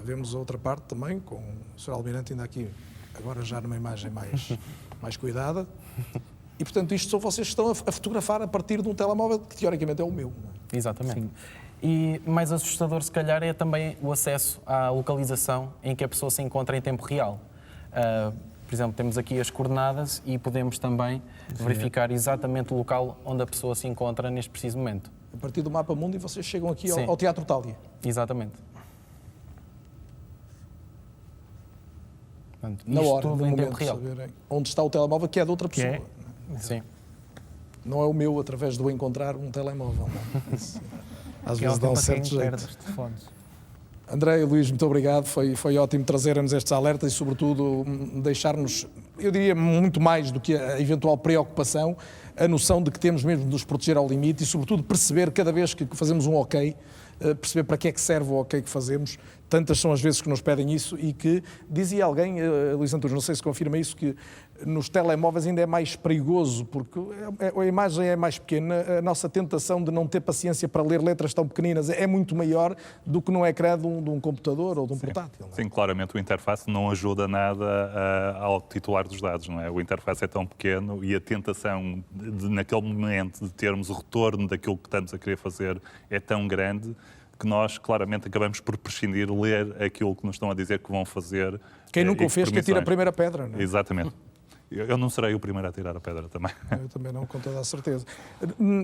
vemos a outra parte também, com o Sr. Almirante ainda aqui, agora já numa imagem mais cuidada. E, portanto, isto são vocês que estão a fotografar a partir de um telemóvel que, teoricamente, é o meu. Não é? Exatamente. Sim. E mais assustador, se calhar, é também o acesso à localização em que a pessoa se encontra em tempo real. Por exemplo, temos aqui as coordenadas e podemos também verificar exatamente o local onde a pessoa se encontra neste preciso momento. A partir do mapa mundo, e vocês chegam aqui ao Teatro Thalia. Exatamente. Portanto, na hora, tudo no em momento, tempo real. Saberem onde está o telemóvel, que é de outra pessoa. Sim. Não é o meu, através de eu encontrar um telemóvel. Não. Isso, às vezes dá um certo jeito. André e Luís, muito obrigado. Foi ótimo trazermos estes alertas e, sobretudo, deixar-nos, eu diria, muito mais do que a eventual preocupação, a noção de que temos mesmo de nos proteger ao limite e, sobretudo, perceber cada vez que fazemos um ok, perceber para que é que serve o ok que fazemos. Tantas são as vezes que nos pedem isso e que, dizia alguém, Luís Antunes, não sei se confirma isso, que nos telemóveis ainda é mais perigoso, porque a imagem é mais pequena, a nossa tentação de não ter paciência para ler letras tão pequeninas é muito maior do que no ecrã de um computador ou de um portátil. Sim, claramente o interface não ajuda nada ao titular dos dados, não é? O interface é tão pequeno e a tentação, naquele momento, de termos o retorno daquilo que estamos a querer fazer é tão grande que nós, claramente, acabamos por prescindir, ler aquilo que nos estão a dizer que vão fazer. Quem nunca o fez, que atira a primeira pedra, não é? Exatamente. Eu não serei o primeiro a tirar a pedra também. Eu também não, com toda a certeza.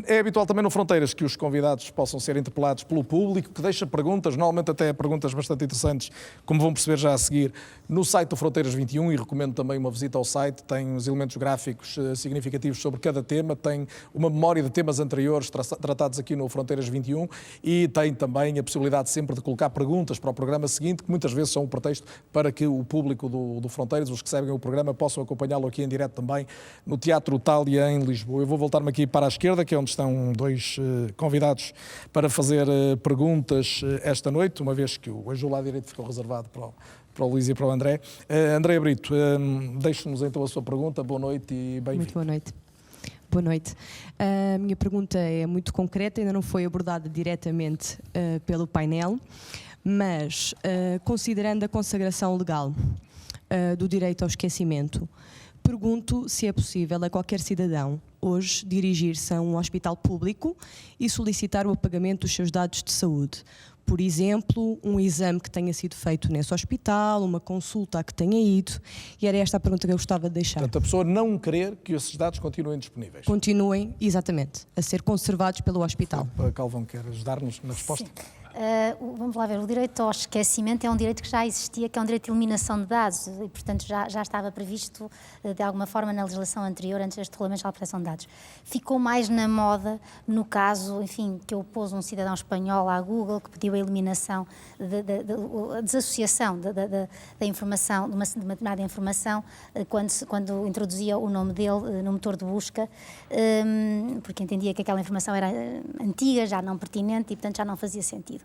É habitual também no Fronteiras que os convidados possam ser interpelados pelo público, que deixa perguntas, normalmente até perguntas bastante interessantes, como vão perceber já a seguir, no site do Fronteiras 21, e recomendo também uma visita ao site, tem os elementos gráficos significativos sobre cada tema, tem uma memória de temas anteriores tratados aqui no Fronteiras 21 e tem também a possibilidade sempre de colocar perguntas para o programa seguinte, que muitas vezes são um pretexto para que o público do Fronteiras, os que seguem o programa, possam acompanhá-lo aqui em direto também no Teatro Thalia em Lisboa. Eu vou voltar-me aqui para a esquerda, que é onde estão dois convidados para fazer perguntas esta noite, uma vez que o eixo do lado direito ficou reservado para o Luís e para o André. André Brito, deixe-nos então a sua pergunta. Boa noite e bem-vindo. Muito boa noite. Boa noite. A minha pergunta é muito concreta, ainda não foi abordada diretamente pelo painel, mas considerando a consagração legal do direito ao esquecimento, pergunto se é possível a qualquer cidadão hoje dirigir-se a um hospital público e solicitar o apagamento dos seus dados de saúde. Por exemplo, um exame que tenha sido feito nesse hospital, uma consulta a que tenha ido, e era esta a pergunta que eu gostava de deixar. Portanto, a pessoa não querer que esses dados continuem disponíveis. Continuem, exatamente, a ser conservados pelo hospital. Calvão, quer ajudar-nos na resposta? Sim. Vamos lá ver, o direito ao esquecimento é um direito que já existia, que é um direito de eliminação de dados e, portanto, já estava previsto de alguma forma na legislação anterior, antes deste Regulamento Geral de Proteção de Dados. Ficou mais na moda no caso, enfim, que opôs um cidadão espanhol à Google, que pediu a eliminação, a desassociação da informação, de uma determinada informação, quando introduzia o nome dele no motor de busca, porque entendia que aquela informação era antiga, já não pertinente e, portanto, já não fazia sentido.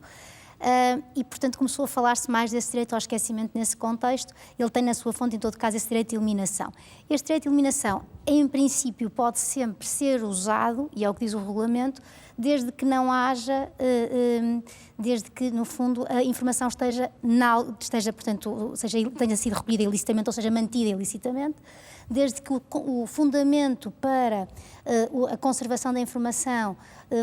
E, portanto, começou a falar-se mais desse direito ao esquecimento nesse contexto. Ele tem na sua fonte, em todo caso, esse direito de eliminação. Este direito de eliminação, em princípio, pode sempre ser usado, e é o que diz o regulamento, desde que não haja, desde que, no fundo, a informação esteja, portanto, tenha sido recolhida ilicitamente, ou seja, mantida ilicitamente, desde que o fundamento para a conservação da informação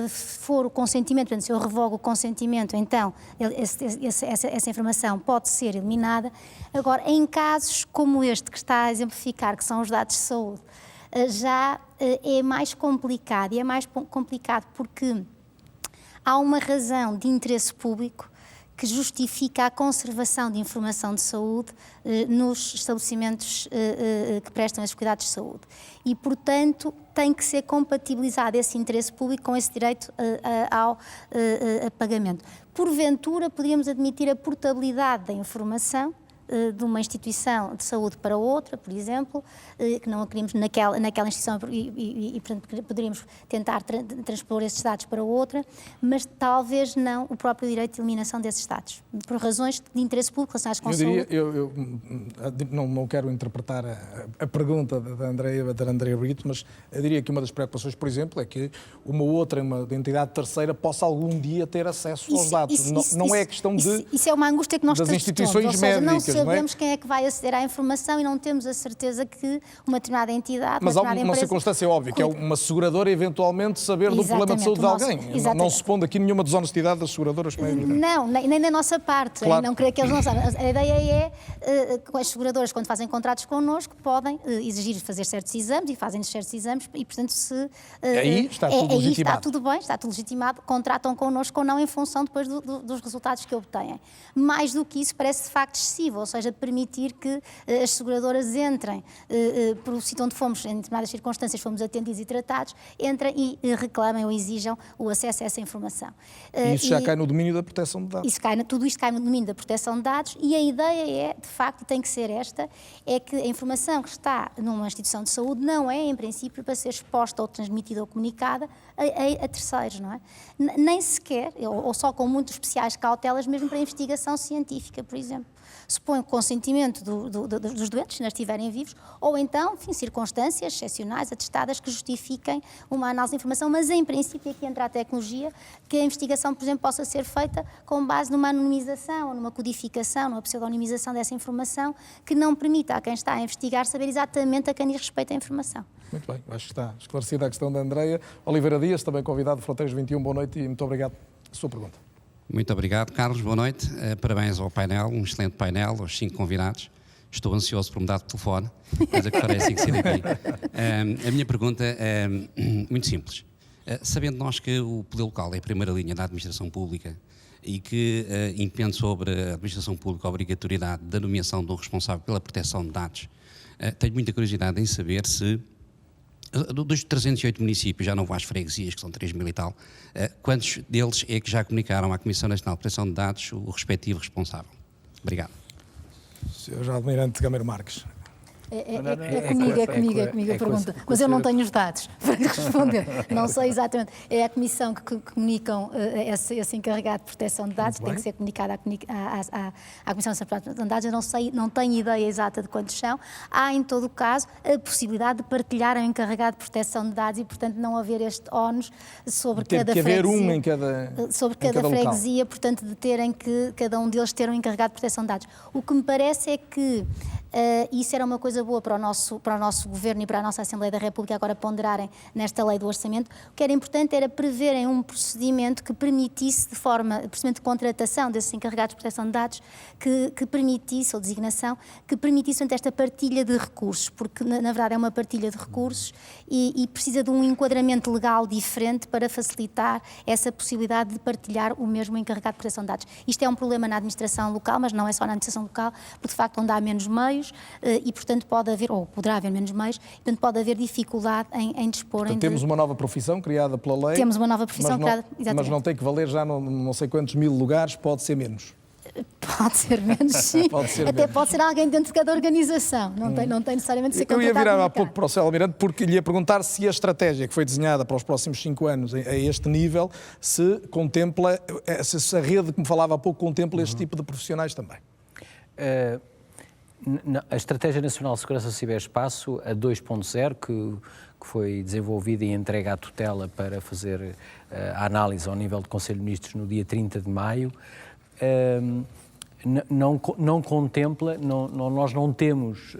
for o consentimento, portanto, se eu revogo o consentimento, então essa informação pode ser eliminada. Agora, em casos como este que está a exemplificar, que são os dados de saúde, já é mais complicado, e é mais complicado porque há uma razão de interesse público que justifica a conservação de informação de saúde nos estabelecimentos que prestam esses cuidados de saúde. E, portanto, tem que ser compatibilizado esse interesse público com esse direito ao apagamento. Porventura, poderíamos admitir a portabilidade da informação, de uma instituição de saúde para outra, por exemplo, que não a queríamos naquela instituição e portanto, poderíamos tentar transpor esses dados para outra, mas talvez não o próprio direito de eliminação desses dados, por razões de interesse público relacionadas com a saúde. Eu não quero interpretar a pergunta da Andrea Brito, mas eu diria que uma das preocupações, por exemplo, é que uma entidade terceira possa algum dia ter acesso aos dados. Não é questão de... Isso é uma angústia que nós das instituições médicas, não sabemos quem é que vai aceder à informação e não temos a certeza que uma determinada entidade, mas há uma circunstância óbvia, que é uma seguradora eventualmente saber do problema de saúde de alguém. Não se pondo aqui nenhuma desonestidade das seguradoras. Não, nem da nossa parte. Claro. Não querer que eles não saibam. A ideia é que as seguradoras, quando fazem contratos connosco, podem exigir fazer certos exames e fazem certos exames e, portanto, se... Aí está tudo legitimado. Está tudo bem, está tudo legitimado, contratam connosco ou não em função depois dos resultados que obtêm. Mais do que isso, parece de facto excessivo, ou seja, permitir que as seguradoras entrem para o sítio onde fomos, em determinadas circunstâncias, fomos atendidos e tratados, entrem e reclamem ou exijam o acesso a essa informação. E isso já cai no domínio da proteção de dados. Tudo isto cai no domínio da proteção de dados e a ideia é, de facto, e tem que ser esta, é que a informação que está numa instituição de saúde não é, em princípio, para ser exposta ou transmitida ou comunicada a terceiros, não é? Nem sequer, ou só com muito especiais cautelas, mesmo para investigação científica, por exemplo. Supõe o consentimento dos doentes, se não estiverem vivos, ou então, enfim, circunstâncias excepcionais, atestadas, que justifiquem uma análise de informação, mas em princípio aqui entra a tecnologia, que a investigação, por exemplo, possa ser feita com base numa anonimização, ou numa codificação, numa pseudonimização dessa informação, que não permita a quem está a investigar saber exatamente a quem diz respeito à informação. Muito bem, acho que está esclarecida a questão da Andrea. Oliveira Dias, também convidado de Fronteiras 21, boa noite e muito obrigado pela sua pergunta. Muito obrigado, Carlos, boa noite. Parabéns ao painel, um excelente painel, aos 5 convidados. Estou ansioso por mudar de telefone, coisa que farei assim que sair daqui. A minha pergunta é muito simples. Sabendo nós que o poder local é a primeira linha da administração pública e que impende sobre a administração pública a obrigatoriedade da nomeação do responsável pela proteção de dados, tenho muita curiosidade em saber se dos 308 municípios, já não vou às freguesias, que são 3 mil e tal, quantos deles é que já comunicaram à Comissão Nacional de Proteção de Dados o respectivo responsável? Obrigado. Sr. Almirante Gameiro Marques. É comigo a pergunta, mas eu não tenho os dados para responder, não sei exatamente. É a Comissão que comunicam esse encarregado de proteção de dados, tem que ser comunicado à Comissão Nacional de Proteção de Dados, eu não tenho ideia exata de quantos são. Há, em todo o caso, a possibilidade de partilhar o encarregado de proteção de dados e, portanto, não haver este ónus sobre cada freguesia, sobre cada freguesia, portanto, de terem que cada um deles ter um encarregado de proteção de dados. O que me parece é que isso era uma coisa boa para o nosso Governo e para a nossa Assembleia da República agora ponderarem nesta lei do orçamento. O que era importante era preverem um procedimento que permitisse, procedimento de contratação desses encarregados de proteção de dados, que permitisse, ou designação, que permitisse esta partilha de recursos, porque na verdade é uma partilha de recursos e precisa de um enquadramento legal diferente para facilitar essa possibilidade de partilhar o mesmo encarregado de proteção de dados. Isto é um problema na administração local, mas não é só na administração local, porque de facto onde há menos meios, e portanto pode haver, ou poderá haver menos meios, portanto pode haver dificuldade em disporem. Portanto, temos uma nova profissão criada pela lei. Temos uma nova profissão criada, exatamente. Mas não tem que valer já não sei quantos mil lugares, pode ser menos. Pode ser menos, sim. Pode ser alguém dentro de cada organização, não tem necessariamente de ser contratado. Eu ia virar há pouco para o Sr. Almirante porque lhe ia perguntar se a estratégia que foi desenhada para os próximos 5 anos a este nível se contempla, se a rede que me falava há pouco contempla este tipo de profissionais também. A Estratégia Nacional de Segurança do Ciberespaço, a 2.0, que foi desenvolvida e entregue à tutela para fazer a análise ao nível do Conselho de Ministros no dia 30 de maio, não contempla, nós não temos,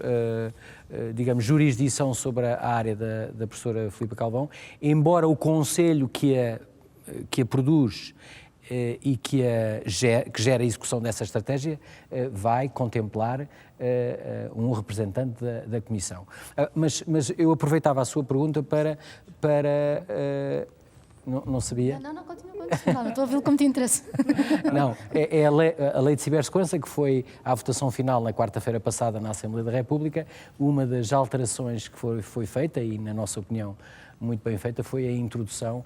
digamos, jurisdição sobre a área da professora Filipa Calvão, embora o Conselho que a produz e que gera a execução dessa estratégia vai contemplar um representante da Comissão. Mas eu aproveitava a sua pergunta para Não sabia? Não, continua. Estou a ouvi-lo com muito interesse. Não, é a lei de cibersegurança que foi à votação final na quarta-feira passada na Assembleia da República. Uma das alterações que foi feita, e na nossa opinião muito bem feita, foi a introdução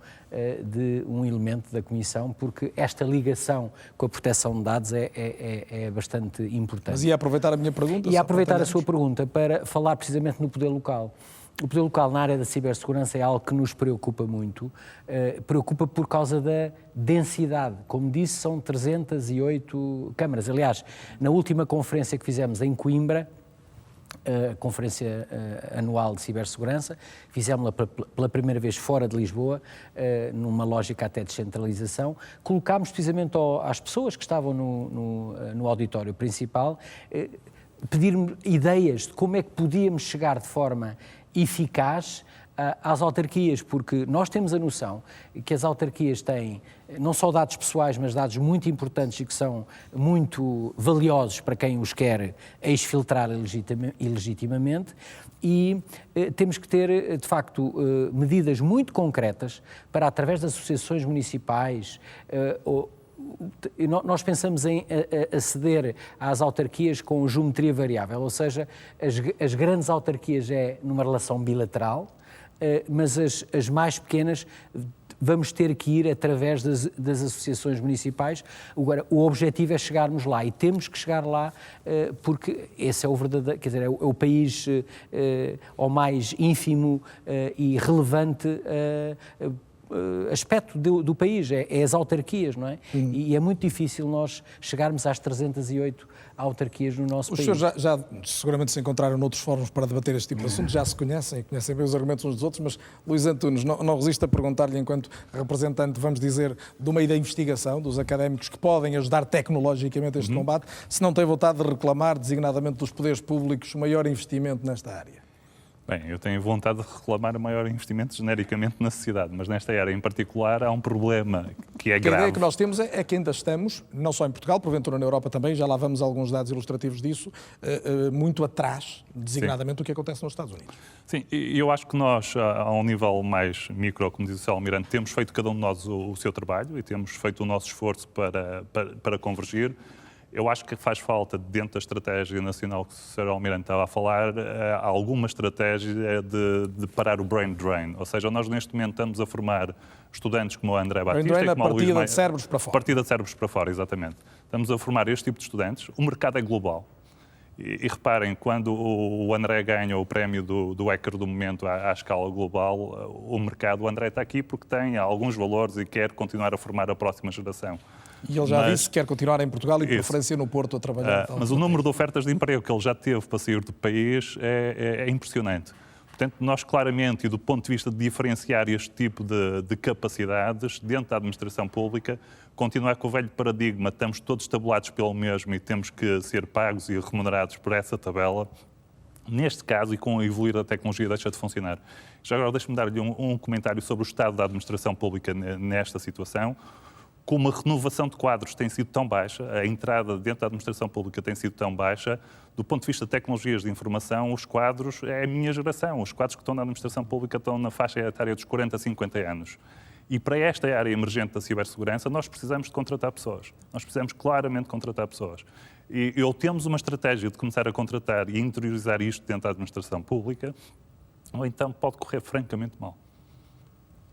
de um elemento da Comissão, porque esta ligação com a proteção de dados é bastante importante. Mas ia aproveitar a minha pergunta? Ia aproveitar a sua pergunta para falar precisamente no poder local. O poder local na área da cibersegurança é algo que nos preocupa muito, preocupa por causa da densidade. Como disse, são 308 câmaras. Aliás, na última conferência que fizemos em Coimbra, a conferência anual de cibersegurança, fizemos-la pela primeira vez fora de Lisboa, numa lógica até de descentralização. Colocámos precisamente às pessoas que estavam no auditório principal, pedir-me ideias de como é que podíamos chegar de forma eficaz às autarquias, porque nós temos a noção que as autarquias têm não só dados pessoais, mas dados muito importantes e que são muito valiosos para quem os quer exfiltrar ilegitimamente, e temos que ter, de facto, medidas muito concretas para, através das associações municipais, nós pensamos em aceder às autarquias com geometria variável, ou seja, as grandes autarquias é numa relação bilateral, mas as mais pequenas vamos ter que ir através das associações municipais. Agora, o objetivo é chegarmos lá, e temos que chegar lá porque esse é o verdadeiro, quer dizer, é o país ao mais ínfimo e relevante aspecto do país, é as autarquias, não é? E é muito difícil nós chegarmos às 308 autarquias no nosso país. Os senhores já seguramente se encontraram noutros fóruns para debater este tipo de assuntos, já se conhecem bem os argumentos uns dos outros, mas Luís Antunes, não resisto a perguntar-lhe, enquanto representante, vamos dizer, do meio da investigação, dos académicos que podem ajudar tecnologicamente este combate, se não tem vontade de reclamar, designadamente dos poderes públicos, maior investimento nesta área. Bem, eu tenho vontade de reclamar o maior investimento genericamente na sociedade, mas nesta área em particular há um problema que é grave. A ideia que nós temos é que ainda estamos, não só em Portugal, porventura na Europa também, já lá vamos alguns dados ilustrativos disso, muito atrás, designadamente, do que acontece nos Estados Unidos. Sim, e eu acho que nós, a um nível mais micro, como diz o Sr. Almirante, temos feito cada um de nós o seu trabalho e temos feito o nosso esforço para convergir. Eu acho que faz falta, dentro da estratégia nacional que o Sr. Almirante estava a falar, alguma estratégia de parar o brain drain. Ou seja, nós neste momento estamos a formar estudantes como o André Batista... Brain drain, a partida de cérebros para fora. Partida de cérebros para fora, exatamente. Estamos a formar este tipo de estudantes. O mercado é global. E reparem, quando o André ganha o prémio do hacker do momento à escala global, o mercado, o André está aqui porque tem alguns valores e quer continuar a formar a próxima geração. E ele já disse que quer continuar em Portugal e preferência no Porto a trabalhar. Mas o número de ofertas de emprego que ele já teve para sair do país é impressionante. Portanto, nós claramente, e do ponto de vista de diferenciar este tipo de capacidades dentro da administração pública, continuar com o velho paradigma, estamos todos tabulados pelo mesmo e temos que ser pagos e remunerados por essa tabela. Neste caso, e com a evoluir da tecnologia, deixa de funcionar. Já agora, deixe-me dar-lhe um comentário sobre o estado da administração pública nesta situação. Como a renovação de quadros tem sido tão baixa, a entrada dentro da administração pública tem sido tão baixa, do ponto de vista de tecnologias de informação, os quadros é a minha geração. Os quadros que estão na administração pública estão na faixa etária dos 40 a 50 anos. E para esta área emergente da cibersegurança, nós precisamos de contratar pessoas. Nós precisamos claramente contratar pessoas. E ou temos uma estratégia de começar a contratar e interiorizar isto dentro da administração pública, ou então pode correr francamente mal.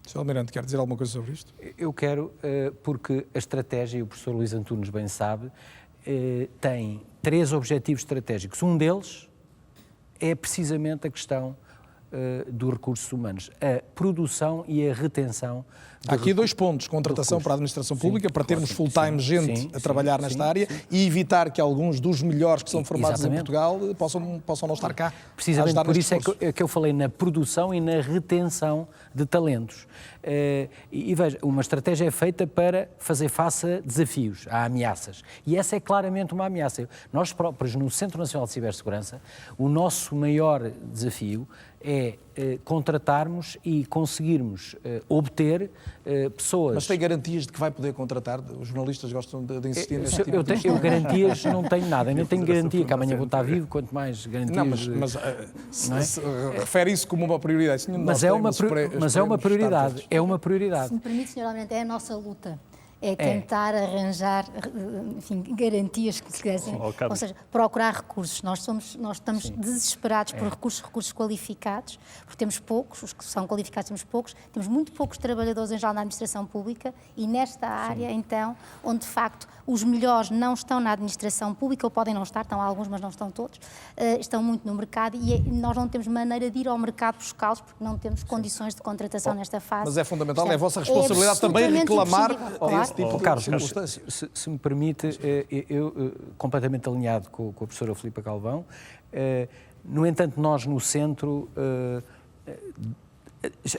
Sr. Almirante, quer dizer alguma coisa sobre isto? Eu quero, porque a estratégia, e o professor Luís Antunes bem sabe, tem 3 objetivos estratégicos. Um deles é precisamente a questão dos recursos humanos, a produção e a retenção. Há aqui 2 pontos: contratação para a administração pública, para termos full-time gente a trabalhar nesta área e evitar que alguns dos melhores que são formados em Portugal possam não estar cá. Precisamente por isso é que eu falei na produção e na retenção de talentos. E veja, uma estratégia é feita para fazer face a desafios, a ameaças. E essa é claramente uma ameaça. Nós próprios, no Centro Nacional de Cibersegurança, o nosso maior desafio é contratarmos e conseguirmos obter pessoas... Mas tem garantias de que vai poder contratar? Os jornalistas gostam de insistir nesse tipo de questão. Eu garantias não tenho nada. Ainda tenho garantia que amanhã vou estar vivo, quanto mais garantias... Não, mas refere isso como uma prioridade. Mas é uma prioridade. é uma prioridade. Se me permite, Sr. Almirante, é a nossa luta. É tentar arranjar, enfim, garantias que se quisessem, ou seja, procurar recursos. Nós estamos desesperados por recursos qualificados, porque temos poucos, os que são qualificados temos muito poucos trabalhadores em geral na administração pública e nesta área, então, onde de facto os melhores não estão na administração pública, ou podem não estar, estão alguns, mas não estão todos, estão muito no mercado e nós não temos maneira de ir ao mercado buscá-los porque não temos condições de contratação nesta fase. Mas é fundamental, é a vossa responsabilidade também reclamar esse tipo de Carlos, circunstâncias. se me permite, eu completamente alinhado com a professora Filipa Galvão, no entanto, nós no centro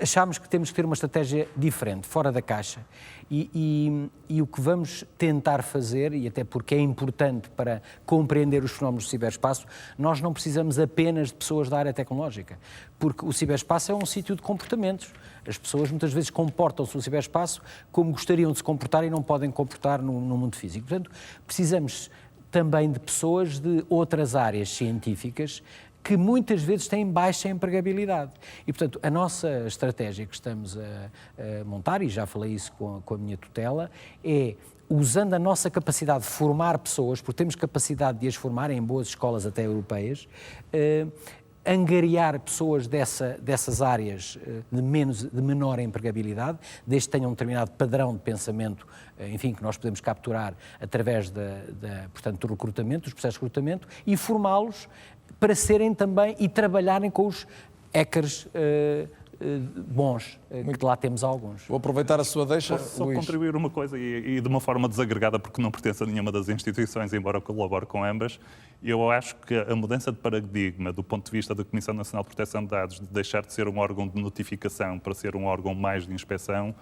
achamos que temos que ter uma estratégia diferente, fora da caixa. E o que vamos tentar fazer, e até porque é importante para compreender os fenómenos do ciberespaço, nós não precisamos apenas de pessoas da área tecnológica, porque o ciberespaço é um sítio de comportamentos. As pessoas muitas vezes comportam-se no ciberespaço como gostariam de se comportar e não podem comportar no mundo físico. Portanto, precisamos também de pessoas de outras áreas científicas que muitas vezes têm baixa empregabilidade. E, portanto, a nossa estratégia que estamos a montar, e já falei isso com a minha tutela, é, usando a nossa capacidade de formar pessoas, porque temos capacidade de as formar em boas escolas até europeias, angariar pessoas dessas áreas de menor empregabilidade, desde que tenham um determinado padrão de pensamento, enfim, que nós podemos capturar através portanto, do recrutamento, dos processos de recrutamento, e formá-los para serem também e trabalharem com os hackers bons, que lá temos alguns. Vou aproveitar a sua deixa, Posso só Luís. contribuir uma coisa e de uma forma desagregada, porque não pertence a nenhuma das instituições, embora colabore com ambas. Eu acho que a mudança de paradigma do ponto de vista da Comissão Nacional de Proteção de Dados, de deixar de ser um órgão de notificação para ser um órgão mais de inspeção,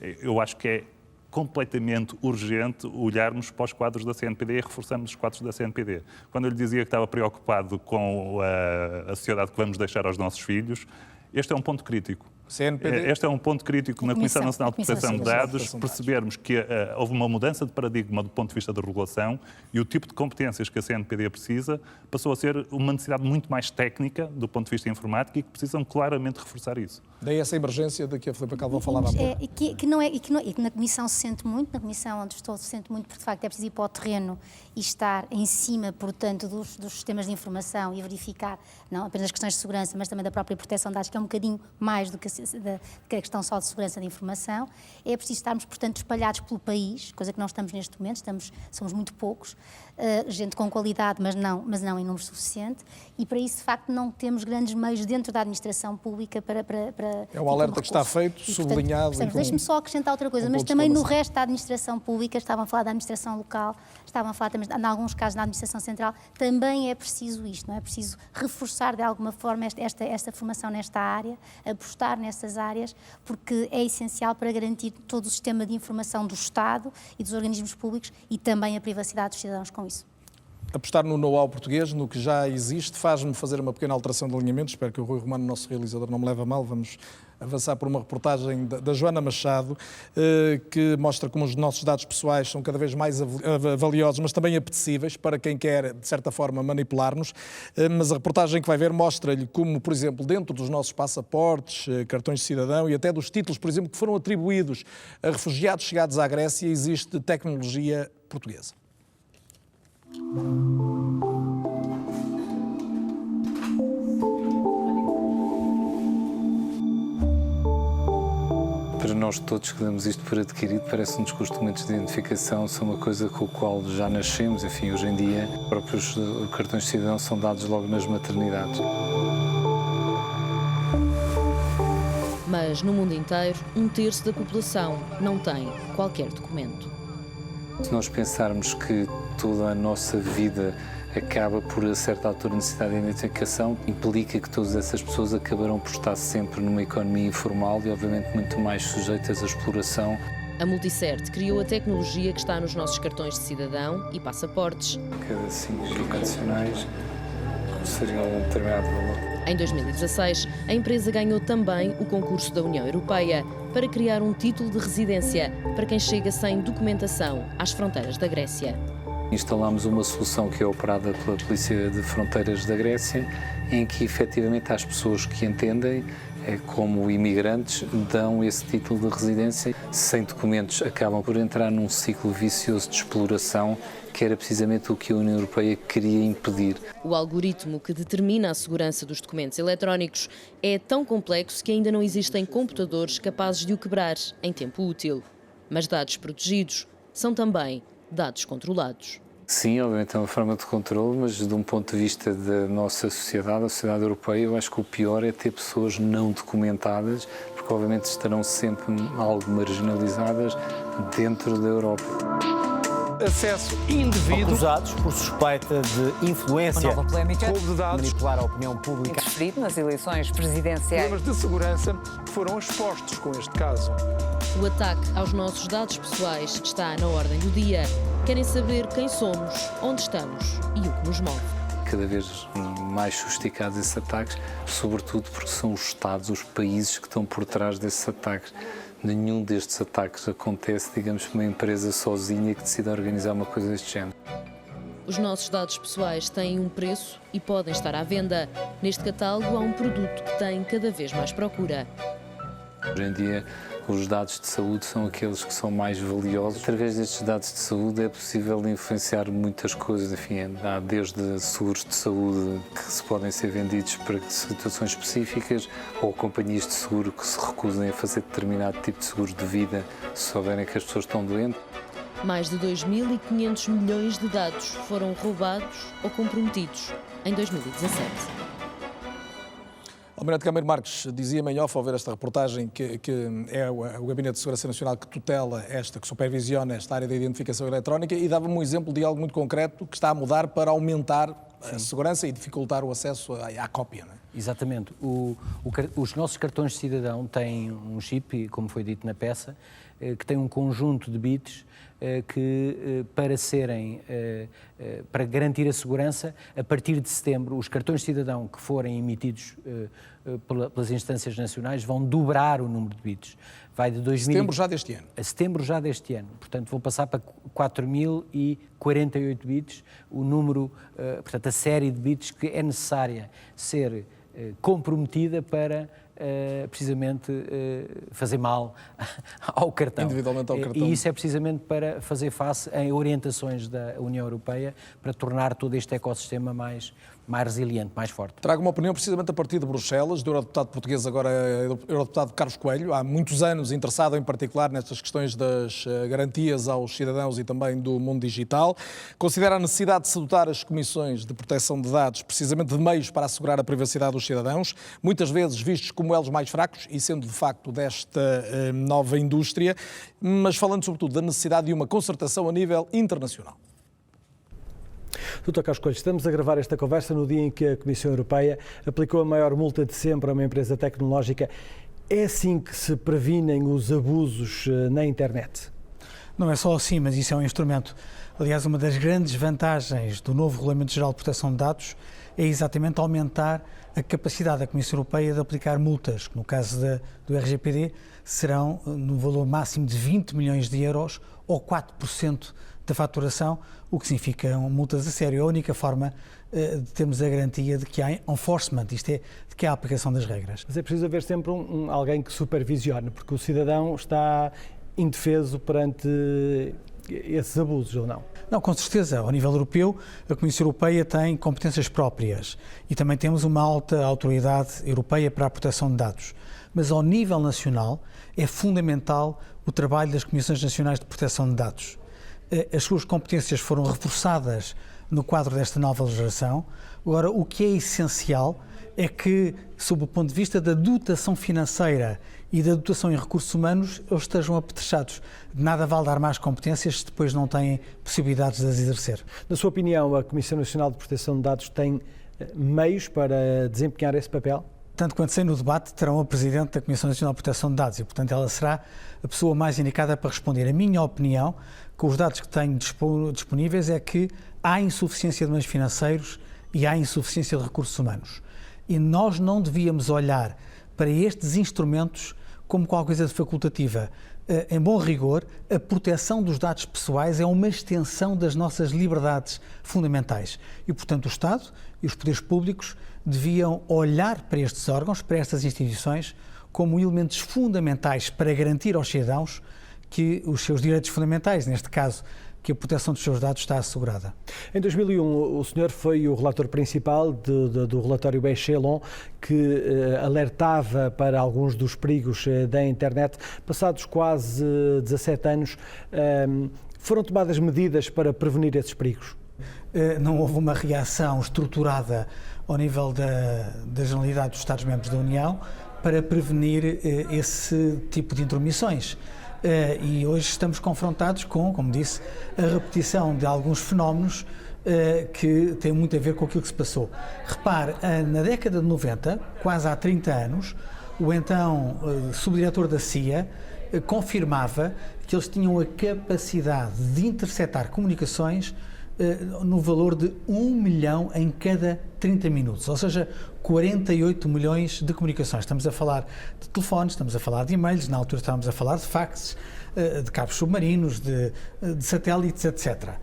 eu acho que é completamente urgente olharmos para os quadros da CNPD e reforçarmos os quadros da CNPD. Quando eu lhe dizia que estava preocupado com a sociedade que vamos deixar aos nossos filhos, este é um ponto crítico. CNPD? Este é um ponto crítico na Comissão Nacional de Proteção de Dados, percebermos que houve uma mudança de paradigma do ponto de vista da regulação e o tipo de competências que a CNPD precisa passou a ser uma necessidade muito mais técnica do ponto de vista informático e que precisam claramente reforçar isso. Daí essa emergência de que a Filipa Galvão falava há pouco. E que na Comissão se sente muito, na Comissão onde estou se sente muito, porque de facto é preciso ir para o terreno e estar em cima, portanto, dos sistemas de informação e verificar não apenas as questões de segurança, mas também da própria proteção de dados, que é um bocadinho mais do que a questão só de segurança de informação. É preciso estarmos, portanto, espalhados pelo país, coisa que não estamos neste momento, somos muito poucos, gente com qualidade, mas não em número suficiente, e para isso, de facto, não temos grandes meios dentro da administração pública para é o alerta que está feito, sublinhado. Deixe-me só acrescentar outra coisa, mas também no resto da administração pública, estavam a falar da administração local, estavam a falar também, em alguns casos, na administração central, também é preciso isto, não é? É preciso reforçar de alguma forma esta formação nesta área, apostar nessas áreas, porque é essencial para garantir todo o sistema de informação do Estado e dos organismos públicos e também a privacidade dos cidadãos com isso. Apostar no know-how português, no que já existe, faz-me fazer uma pequena alteração de alinhamento. Espero que o Rui Romano, nosso realizador, não me leve a mal. Vamos avançar por uma reportagem da Joana Machado, que mostra como os nossos dados pessoais são cada vez mais valiosos, mas também apetecíveis para quem quer, de certa forma, manipular-nos. Mas a reportagem que vai ver mostra-lhe como, por exemplo, dentro dos nossos passaportes, cartões de cidadão e até dos títulos, por exemplo, que foram atribuídos a refugiados chegados à Grécia, existe tecnologia portuguesa. Para nós todos que damos isto por adquirido, parece-nos que os documentos de identificação são uma coisa com a qual já nascemos. Enfim, hoje em dia, os próprios cartões de cidadão são dados logo nas maternidades. Mas no mundo inteiro, 1/3 da população não tem qualquer documento. Se nós pensarmos que toda a nossa vida acaba por, a certa altura, necessidade de identificação, implica que todas essas pessoas acabarão por estar sempre numa economia informal e, obviamente, muito mais sujeitas à exploração. A Multicert criou a tecnologia que está nos nossos cartões de cidadão e passaportes. Cada 5 gigas adicionais seriam um determinado valor. Em 2016, a empresa ganhou também o concurso da União Europeia para criar um título de residência para quem chega sem documentação às fronteiras da Grécia. Instalámos uma solução que é operada pela Polícia de Fronteiras da Grécia, em que efetivamente há as pessoas que entendem como imigrantes, dão esse título de residência. Sem documentos, acabam por entrar num ciclo vicioso de exploração, que era precisamente o que a União Europeia queria impedir. O algoritmo que determina a segurança dos documentos eletrónicos é tão complexo que ainda não existem computadores capazes de o quebrar em tempo útil. Mas dados protegidos são também dados controlados. Sim, obviamente é uma forma de controle, mas de um ponto de vista da nossa sociedade, a sociedade europeia, eu acho que o pior é ter pessoas não documentadas, porque obviamente estarão sempre algo marginalizadas dentro da Europa. Acesso indevido. Acusados por suspeita de influência. Uma nova polémica. Roubo de dados. Manipular a opinião pública. Interferido nas eleições presidenciais. Problemas de segurança foram expostos com este caso. O ataque aos nossos dados pessoais está na ordem do dia. Querem saber quem somos, onde estamos e o que nos move. Cada vez mais sofisticados esses ataques, sobretudo porque são os Estados, os países que estão por trás desses ataques. Nenhum destes ataques acontece, digamos, por uma empresa sozinha que decida organizar uma coisa deste género. Os nossos dados pessoais têm um preço e podem estar à venda. Neste catálogo há um produto que tem cada vez mais procura. Hoje em dia, os dados de saúde são aqueles que são mais valiosos. Através destes dados de saúde é possível influenciar muitas coisas. Enfim, há desde seguros de saúde que se podem ser vendidos para situações específicas ou companhias de seguro que se recusem a fazer determinado tipo de seguro de vida se souberem que as pessoas estão doentes. Mais de 2.500 milhões de dados foram roubados ou comprometidos em 2017. Almirante Gameiro Marques dizia-me em off ao ver esta reportagem que é o Gabinete de Segurança Nacional que tutela que supervisiona esta área da identificação eletrónica e dava-me um exemplo de algo muito concreto que está a mudar para aumentar a segurança e dificultar o acesso à cópia. Não é? Exatamente. Os nossos cartões de cidadão têm um chip, como foi dito na peça, que tem um conjunto de bits que para garantir a segurança, a partir de setembro, os cartões de cidadão que forem emitidos pelas instâncias nacionais vão dobrar o número de bits. Vai de setembro já deste ano. A setembro já deste ano. Portanto, vão passar para 4.048 bits, o número, portanto, a série de bits que é necessária ser comprometida para precisamente fazer mal ao cartão. Individualmente ao cartão. E isso é precisamente para fazer face a orientações da União Europeia para tornar todo este ecossistema mais resiliente, mais forte. Trago uma opinião precisamente a partir de Bruxelas, do eurodeputado português, agora eurodeputado Carlos Coelho, há muitos anos interessado em particular nestas questões das garantias aos cidadãos e também do mundo digital. Considera a necessidade de se dotar as comissões de proteção de dados precisamente de meios para assegurar a privacidade dos cidadãos, muitas vezes vistos como elos mais fracos e sendo de facto desta nova indústria, mas falando sobretudo da necessidade de uma concertação a nível internacional. Dr. Carlos Coelho, estamos a gravar esta conversa no dia em que a Comissão Europeia aplicou a maior multa de sempre a uma empresa tecnológica. É assim que se previnem os abusos na internet? Não é só assim, mas isso é um instrumento. Aliás, uma das grandes vantagens do novo Regulamento Geral de Proteção de Dados é exatamente aumentar a capacidade da Comissão Europeia de aplicar multas, que no caso do RGPD serão no valor máximo de 20 milhões de euros ou 4% da faturação, o que significa multas a sério. A única forma de termos a garantia de que há enforcement, isto é, de que há a aplicação das regras. Mas é preciso haver sempre alguém que supervisione, porque o cidadão está indefeso perante esses abusos, ou não? Não, com certeza. Ao nível europeu, a Comissão Europeia tem competências próprias e também temos uma alta autoridade europeia para a proteção de dados. Mas ao nível nacional é fundamental o trabalho das Comissões Nacionais de Proteção de Dados. As suas competências foram reforçadas no quadro desta nova legislação. Agora, o que é essencial é que, sob o ponto de vista da dotação financeira e da dotação em recursos humanos, eles estejam apetrechados. De nada vale dar mais competências se depois não têm possibilidades de as exercer. Na sua opinião, a Comissão Nacional de Proteção de Dados tem meios para desempenhar esse papel? Tanto quanto sei no debate, terão a Presidente da Comissão Nacional de Proteção de Dados e, portanto, ela será a pessoa mais indicada para responder. A minha opinião, com os dados que tenho disponíveis, é que há insuficiência de meios financeiros e há insuficiência de recursos humanos. E nós não devíamos olhar para estes instrumentos como qualquer coisa de facultativa. Em bom rigor, a proteção dos dados pessoais é uma extensão das nossas liberdades fundamentais. E, portanto, o Estado e os poderes públicos deviam olhar para estes órgãos, para estas instituições, como elementos fundamentais para garantir aos cidadãos que os seus direitos fundamentais, neste caso, que a proteção dos seus dados está assegurada. Em 2001, o senhor foi o relator principal do relatório Bechelon, que alertava para alguns dos perigos da internet. Passados quase 17 anos, foram tomadas medidas para prevenir esses perigos? Não houve uma reação estruturada ao nível da Generalidade dos Estados-membros da União para prevenir esse tipo de intromissões. E hoje estamos confrontados com, como disse, a repetição de alguns fenómenos que têm muito a ver com aquilo que se passou. Repare, na década de 90, quase há 30 anos, o então subdiretor da CIA confirmava que eles tinham a capacidade de interceptar comunicações no valor de 1 milhão em cada 30 minutos, ou seja, 48 milhões de comunicações. Estamos a falar de telefones, estamos a falar de e-mails, na altura estávamos a falar de faxes, de cabos submarinos, de satélites, etc.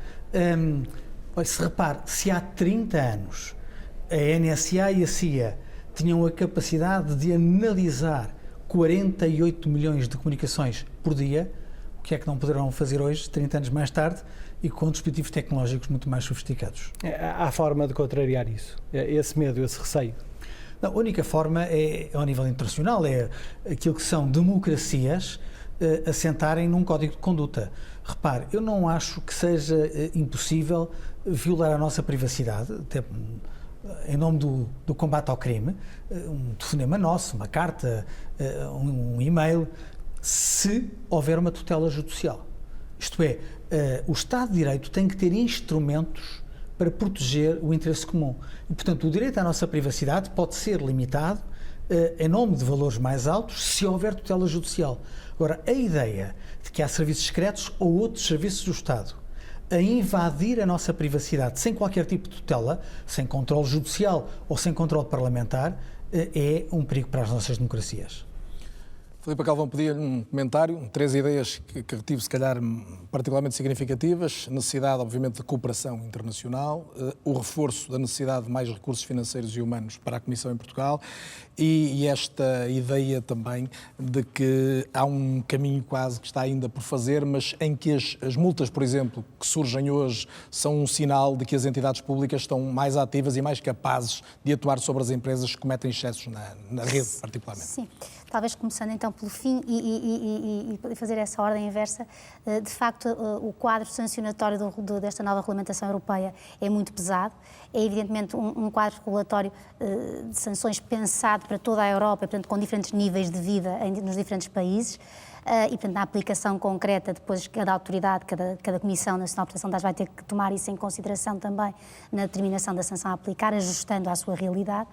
Se repare, se há 30 anos a NSA e a CIA tinham a capacidade de analisar 48 milhões de comunicações por dia, o que é que não poderão fazer hoje, 30 anos mais tarde, e com dispositivos tecnológicos muito mais sofisticados? Há forma de contrariar isso, esse medo, esse receio? Não, a única forma é, ao nível internacional, é aquilo que são democracias assentarem num código de conduta. Repare, eu não acho que seja impossível violar a nossa privacidade, até em nome do combate ao crime, um telefonema nosso, uma carta, um e-mail, se houver uma tutela judicial. Isto é, o Estado de Direito tem que ter instrumentos para proteger o interesse comum. E, portanto, o direito à nossa privacidade pode ser limitado em nome de valores mais altos se houver tutela judicial. Agora, a ideia de que há serviços secretos ou outros serviços do Estado a invadir a nossa privacidade sem qualquer tipo de tutela, sem controle judicial ou sem controle parlamentar, é um perigo para as nossas democracias. Filipe Galvão pedia um comentário, 3 ideias que retive, se calhar, particularmente significativas. Necessidade, obviamente, de cooperação internacional, o reforço da necessidade de mais recursos financeiros e humanos para a Comissão em Portugal e esta ideia também de que há um caminho quase que está ainda por fazer, mas em que as multas, por exemplo, que surgem hoje, são um sinal de que as entidades públicas estão mais ativas e mais capazes de atuar sobre as empresas que cometem excessos na rede, particularmente. Sim. Talvez começando então pelo fim e fazer essa ordem inversa, de facto o quadro sancionatório desta nova regulamentação europeia é muito pesado, é evidentemente um quadro regulatório de sanções pensado para toda a Europa, portanto com diferentes níveis de vida nos diferentes países. E, portanto, na aplicação concreta, depois cada autoridade, cada Comissão Nacional de Proteção de Dados vai ter que tomar isso em consideração também na determinação da sanção a aplicar, ajustando à sua realidade.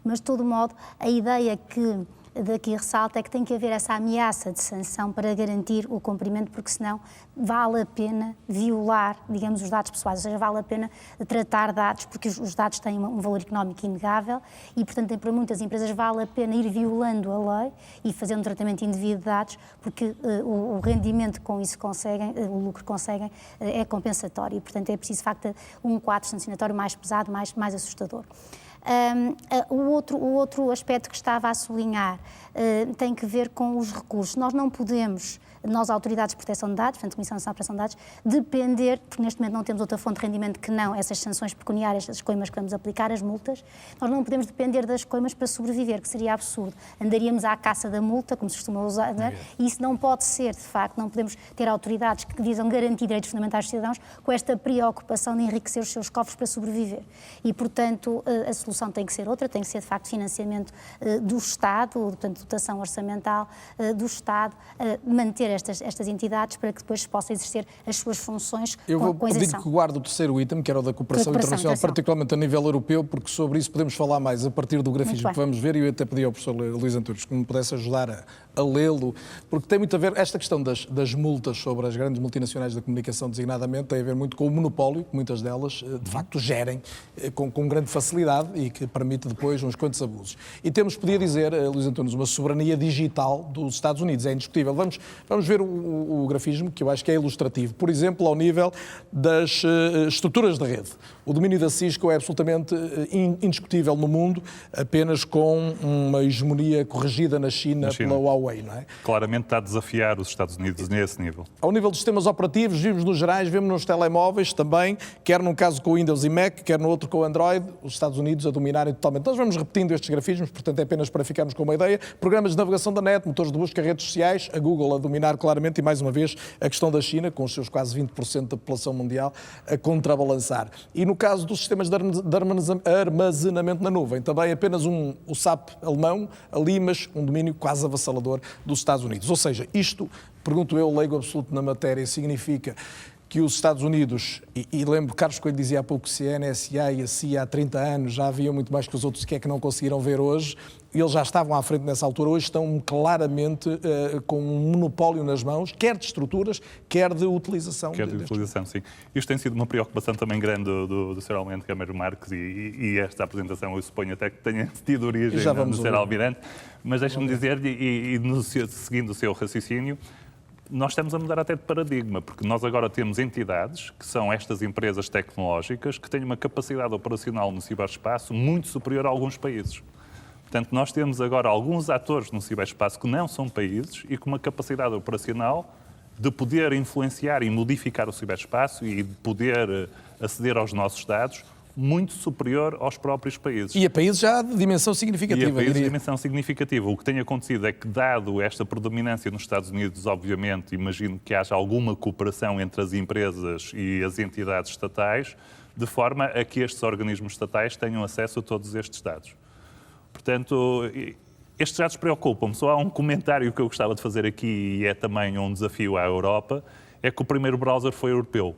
Mas, de todo modo, a ideia que daqui ressalta é que tem que haver essa ameaça de sanção para garantir o cumprimento, porque senão vale a pena violar, digamos, os dados pessoais, ou seja, vale a pena tratar dados, porque os dados têm um valor económico inegável e, portanto, para muitas empresas vale a pena ir violando a lei e fazendo um tratamento indevido de dados, porque o rendimento que com isso conseguem, o lucro que conseguem, é compensatório e, portanto, é preciso, de facto, um quadro sancionatório mais pesado, mais assustador. O outro aspecto que estava a sublinhar tem que ver com os recursos. Nós não podemos, nós, autoridades de proteção de dados, portanto, Comissão Nacional de Proteção de Dados, depender, porque neste momento não temos outra fonte de rendimento que não essas sanções pecuniárias, as coimas que vamos aplicar, as multas, nós não podemos depender das coimas para sobreviver, que seria absurdo. Andaríamos à caça da multa, como se costuma usar, não é? E isso não pode ser, de facto, não podemos ter autoridades que visam garantir direitos fundamentais dos cidadãos com esta preocupação de enriquecer os seus cofres para sobreviver. E, portanto, a solução tem que ser outra, tem que ser, de facto, financiamento do Estado, portanto, dotação orçamental do Estado, manter estas entidades para que depois possam exercer as suas funções com isenção. Eu vou pedir que guarde o terceiro item, que era o da cooperação internacional, particularmente a nível europeu, porque sobre isso podemos falar mais a partir do grafismo que vamos ver, e eu até pedi ao professor Luís Antunes que me pudesse ajudar a lê-lo, porque tem muito a ver, esta questão das multas sobre as grandes multinacionais da comunicação designadamente, tem a ver muito com o monopólio, que muitas delas, de facto, gerem com grande facilidade e que permite depois uns quantos abusos. E temos, podia dizer, Luís Antunes, uma soberania digital dos Estados Unidos, é indiscutível. Vamos vamos ver o grafismo, que eu acho que é ilustrativo. Por exemplo, ao nível das estruturas de rede. O domínio da Cisco é absolutamente indiscutível no mundo, apenas com uma hegemonia corrigida na China pela Huawei, não é? Claramente está a desafiar os Estados Unidos nesse nível. Ao nível dos sistemas operativos, vimos nos gerais, vemos nos telemóveis também, quer num caso com o Windows e Mac, quer no outro com o Android, os Estados Unidos a dominarem totalmente. Nós vamos repetindo estes grafismos, portanto é apenas para ficarmos com uma ideia. Programas de navegação da net, motores de busca, redes sociais, a Google a dominar claramente e, mais uma vez, a questão da China, com os seus quase 20% da população mundial, a contrabalançar. E no caso dos sistemas de armazenamento na nuvem, também apenas o SAP alemão, ali, mas um domínio quase avassalador dos Estados Unidos. Ou seja, isto, pergunto eu, leigo absoluto na matéria, significa que os Estados Unidos, e lembro, Carlos Coelho dizia há pouco que a NSA e a CIA há 30 anos já haviam muito mais que os outros, que é que não conseguiram ver hoje, eles já estavam à frente nessa altura, hoje estão claramente com um monopólio nas mãos, quer de estruturas, quer de utilização. Quer de utilização, sim. Isto tem sido uma preocupação também grande do Sr. Almirante Gameiro Marques e esta apresentação eu suponho até que tenha tido origem no Sr. Almirante, mas deixe-me dizer-lhe, seguindo o seu raciocínio, nós estamos a mudar até de paradigma, porque nós agora temos entidades, que são estas empresas tecnológicas, que têm uma capacidade operacional no ciberespaço muito superior a alguns países. Portanto, nós temos agora alguns atores no ciberespaço que não são países e com uma capacidade operacional de poder influenciar e modificar o ciberespaço e de poder aceder aos nossos dados muito superior aos próprios países. E a países já de dimensão significativa. E a países de dimensão significativa. O que tem acontecido é que, dado esta predominância nos Estados Unidos, obviamente, imagino que haja alguma cooperação entre as empresas e as entidades estatais, de forma a que estes organismos estatais tenham acesso a todos estes dados. Portanto, estes dados preocupam-me. Só há um comentário que eu gostava de fazer aqui, e é também um desafio à Europa, é que o primeiro browser foi europeu.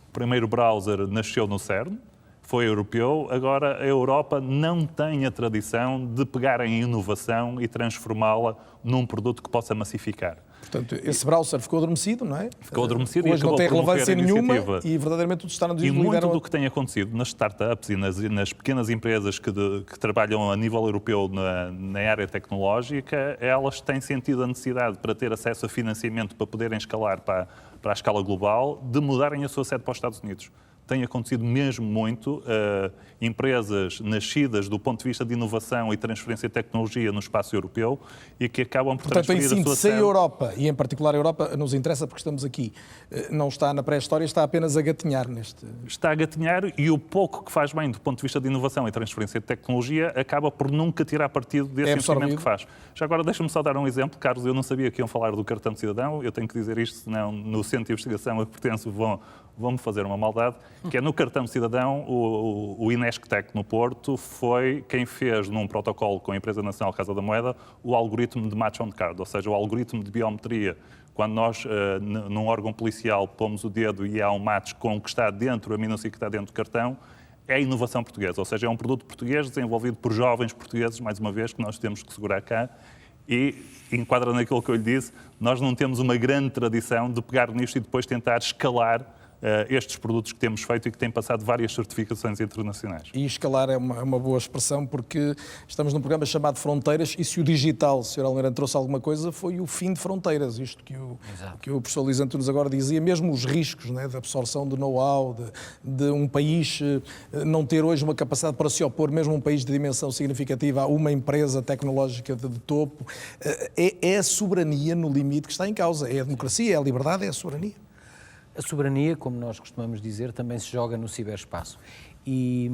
O primeiro browser nasceu no CERN, foi europeu, agora a Europa não tem a tradição de pegar em inovação e transformá-la num produto que possa massificar. Portanto, esse browser ficou adormecido, não é? Ficou adormecido hoje e acabou não tem por morrer relevância a nenhuma iniciativa. e verdadeiramente os Estados Unidos lideram. E lideram... muito do que tem acontecido nas startups e nas pequenas empresas que trabalham a nível europeu na área tecnológica, elas têm sentido a necessidade, para ter acesso a financiamento para poderem escalar para a escala global, de mudarem a sua sede para os Estados Unidos. Tem acontecido mesmo muito, empresas nascidas do ponto de vista de inovação e transferência de tecnologia no espaço europeu e que acabam por transferir a sua sede. Portanto, em síntese, a Europa, e em particular a Europa, nos interessa porque estamos aqui, não está na pré-história, está apenas a gatinhar neste... Está a gatinhar e o pouco que faz bem do ponto de vista de inovação e transferência de tecnologia acaba por nunca tirar partido desse investimento que faz. Já agora deixa-me só dar um exemplo, Carlos, eu não sabia que iam falar do cartão de cidadão, eu tenho que dizer isto, senão no centro de investigação a que pertenço vão-me fazer uma maldade, que é no cartão de cidadão, o Inesctec no Porto foi quem fez, num protocolo com a Empresa Nacional Casa da Moeda, o algoritmo de match on card, ou seja, o algoritmo de biometria. Quando nós, num órgão policial, pomos o dedo e há um match com o que está dentro, a minúcia que está dentro do cartão, é a inovação portuguesa, ou seja, é um produto português desenvolvido por jovens portugueses, mais uma vez, que nós temos que segurar cá. E enquadra naquilo que eu lhe disse, nós não temos uma grande tradição de pegar nisto e depois tentar escalar estes produtos que temos feito e que têm passado várias certificações internacionais. E escalar é uma boa expressão, porque estamos num programa chamado Fronteiras e se o digital, Sr. Almirante, trouxe alguma coisa, foi o fim de fronteiras, isto que o professor Luís Antunes agora dizia, mesmo os riscos, né, de absorção de know-how, de um país não ter hoje uma capacidade para se opor, mesmo um país de dimensão significativa, a uma empresa tecnológica de topo, é a soberania no limite que está em causa, é a democracia, é a liberdade, é a soberania. A soberania, como nós costumamos dizer, também se joga no ciberespaço. E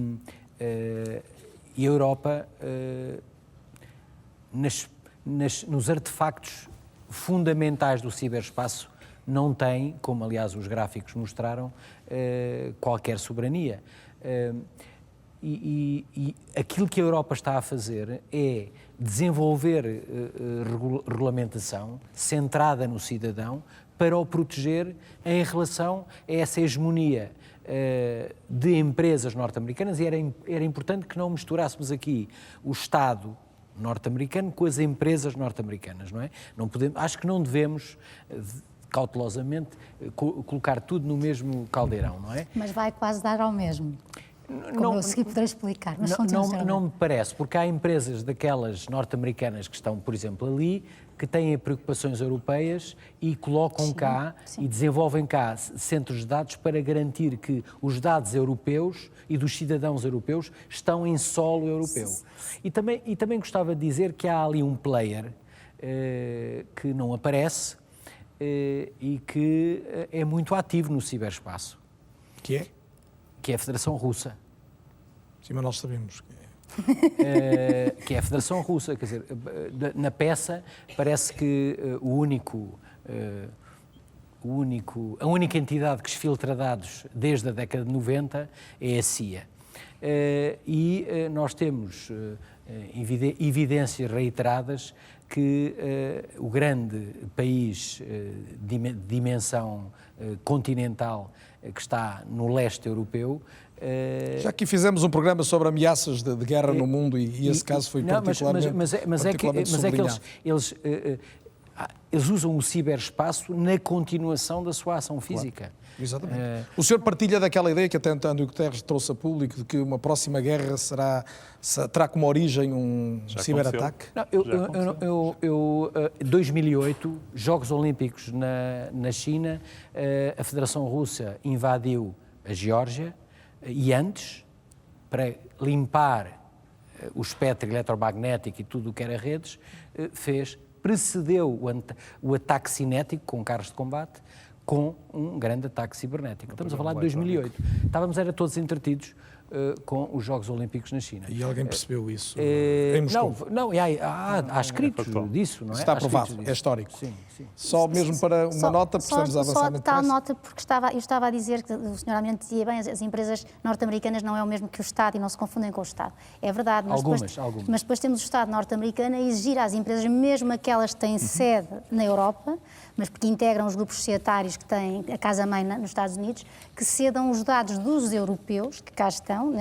a Europa, nos artefactos fundamentais do ciberespaço, não tem, como aliás os gráficos mostraram, qualquer soberania. E aquilo que a Europa está a fazer é desenvolver regulamentação centrada no cidadão, para o proteger em relação a essa hegemonia de empresas norte-americanas, e era importante que não misturássemos aqui o Estado norte-americano com as empresas norte-americanas, não é? Acho que não devemos cautelosamente colocar tudo no mesmo caldeirão, não é? Mas vai quase dar ao mesmo. Como eu segui poderei explicar, mas não me parece, porque há empresas daquelas norte-americanas que estão, por exemplo, ali, que têm preocupações europeias e colocam cá e desenvolvem cá centros de dados para garantir que os dados europeus e dos cidadãos europeus estão em solo europeu. E também gostava de dizer que há ali um player que não aparece e que é muito ativo no ciberespaço. Que é? Que é a Federação Russa. Sim, mas nós sabemos que é. Que é a Federação Russa, quer dizer, na peça parece que a única entidade que exfiltra dados desde a década de 90 é a CIA. E nós temos evidências reiteradas que o grande país de dimensão continental que está no leste europeu. Já aqui fizemos um programa sobre ameaças de guerra no mundo e esse caso foi particularmente sublinhado. Eles usam o ciberespaço na continuação da sua ação física. Claro. Exatamente. O senhor partilha daquela ideia que até António Guterres trouxe a público de que uma próxima guerra terá como origem um ciberataque? 2008, Jogos Olímpicos na China, a Federação Russa invadiu a Geórgia e antes, para limpar o espectro eletromagnético e tudo o que era redes, precedeu o ataque cinético com carros de combate com um grande ataque cibernético. Estamos a falar de 2008. Estávamos todos entretidos com os Jogos Olímpicos na China. E alguém percebeu isso? Há escritos disso, não é? Está aprovado, é histórico. Sim. Só mesmo para uma nota, precisamos avançar muito. Só tal nota, porque eu estava a dizer que o Sr. Almirante dizia bem, as empresas norte-americanas não é o mesmo que o Estado e não se confundem com o Estado. É verdade, mas depois temos o Estado norte-americano a exigir às empresas, mesmo aquelas que têm sede na Europa, mas porque integram os grupos societários que têm a casa-mãe nos Estados Unidos, que cedam os dados dos europeus, que cá estão,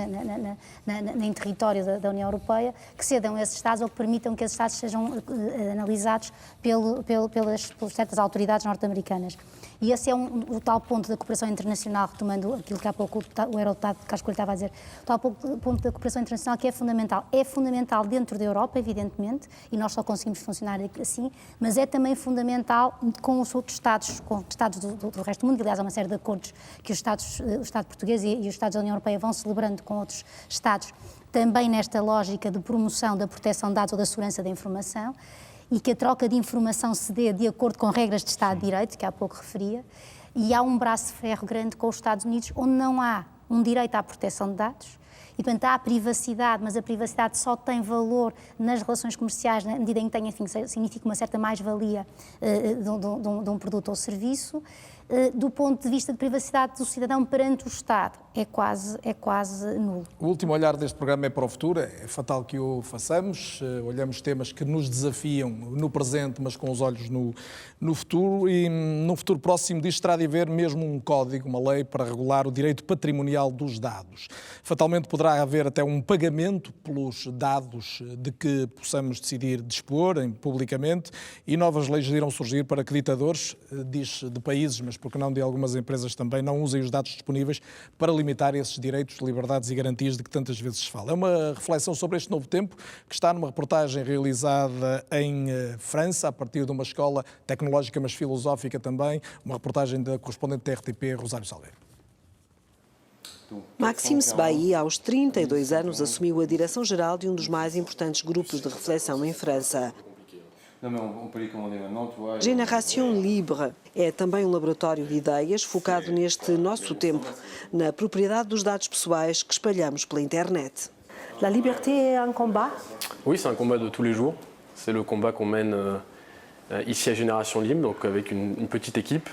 em território da União Europeia, que cedam esses Estados ou que permitam que esses Estados sejam analisados pelas certas autoridades norte-americanas. E esse é o tal ponto da cooperação internacional, retomando aquilo que há pouco o eurodeputado Casco estava a dizer, o tal ponto da cooperação internacional que é fundamental. É fundamental dentro da Europa, evidentemente, e nós só conseguimos funcionar assim, mas é também fundamental com os outros Estados, com Estados do resto do mundo. Aliás, há uma série de acordos que o Estado português e os Estados da União Europeia vão celebrando com outros Estados, também nesta lógica de promoção da proteção de dados ou da segurança da informação, e que a troca de informação se dê de acordo com regras de Estado de Direito, que há pouco referia, e há um braço de ferro grande com os Estados Unidos, onde não há um direito à proteção de dados, e portanto há a privacidade, mas a privacidade só tem valor nas relações comerciais, na medida em que tem, enfim, significa uma certa mais-valia de um produto ou serviço. Do ponto de vista de privacidade do cidadão perante o Estado, é quase nulo. O último olhar deste programa é para o futuro, é fatal que o façamos, olhamos temas que nos desafiam no presente, mas com os olhos no futuro, e no futuro próximo disto terá de haver mesmo um código, uma lei para regular o direito patrimonial dos dados. Fatalmente poderá haver até um pagamento pelos dados de que possamos decidir dispor publicamente, e novas leis irão surgir para que ditadores, diz de países, mas porque não de algumas empresas também, não usem os dados disponíveis para limitar esses direitos, liberdades e garantias de que tantas vezes se fala. É uma reflexão sobre este novo tempo que está numa reportagem realizada em França, a partir de uma escola tecnológica, mas filosófica também, uma reportagem da correspondente da RTP, Rosário Salgueiro. Maxime Sbailly, aos 32 anos, assumiu a direção-geral de um dos mais importantes grupos de reflexão em França. Génération Libre é também um laboratório de ideias focado neste nosso tempo, na propriedade dos dados pessoais que espalhamos pela internet. La liberté est un combat? Oui, c'est un combat de tous les jours. C'est le combat qu'on mène ici à Génération Libre, donc avec une petite équipe.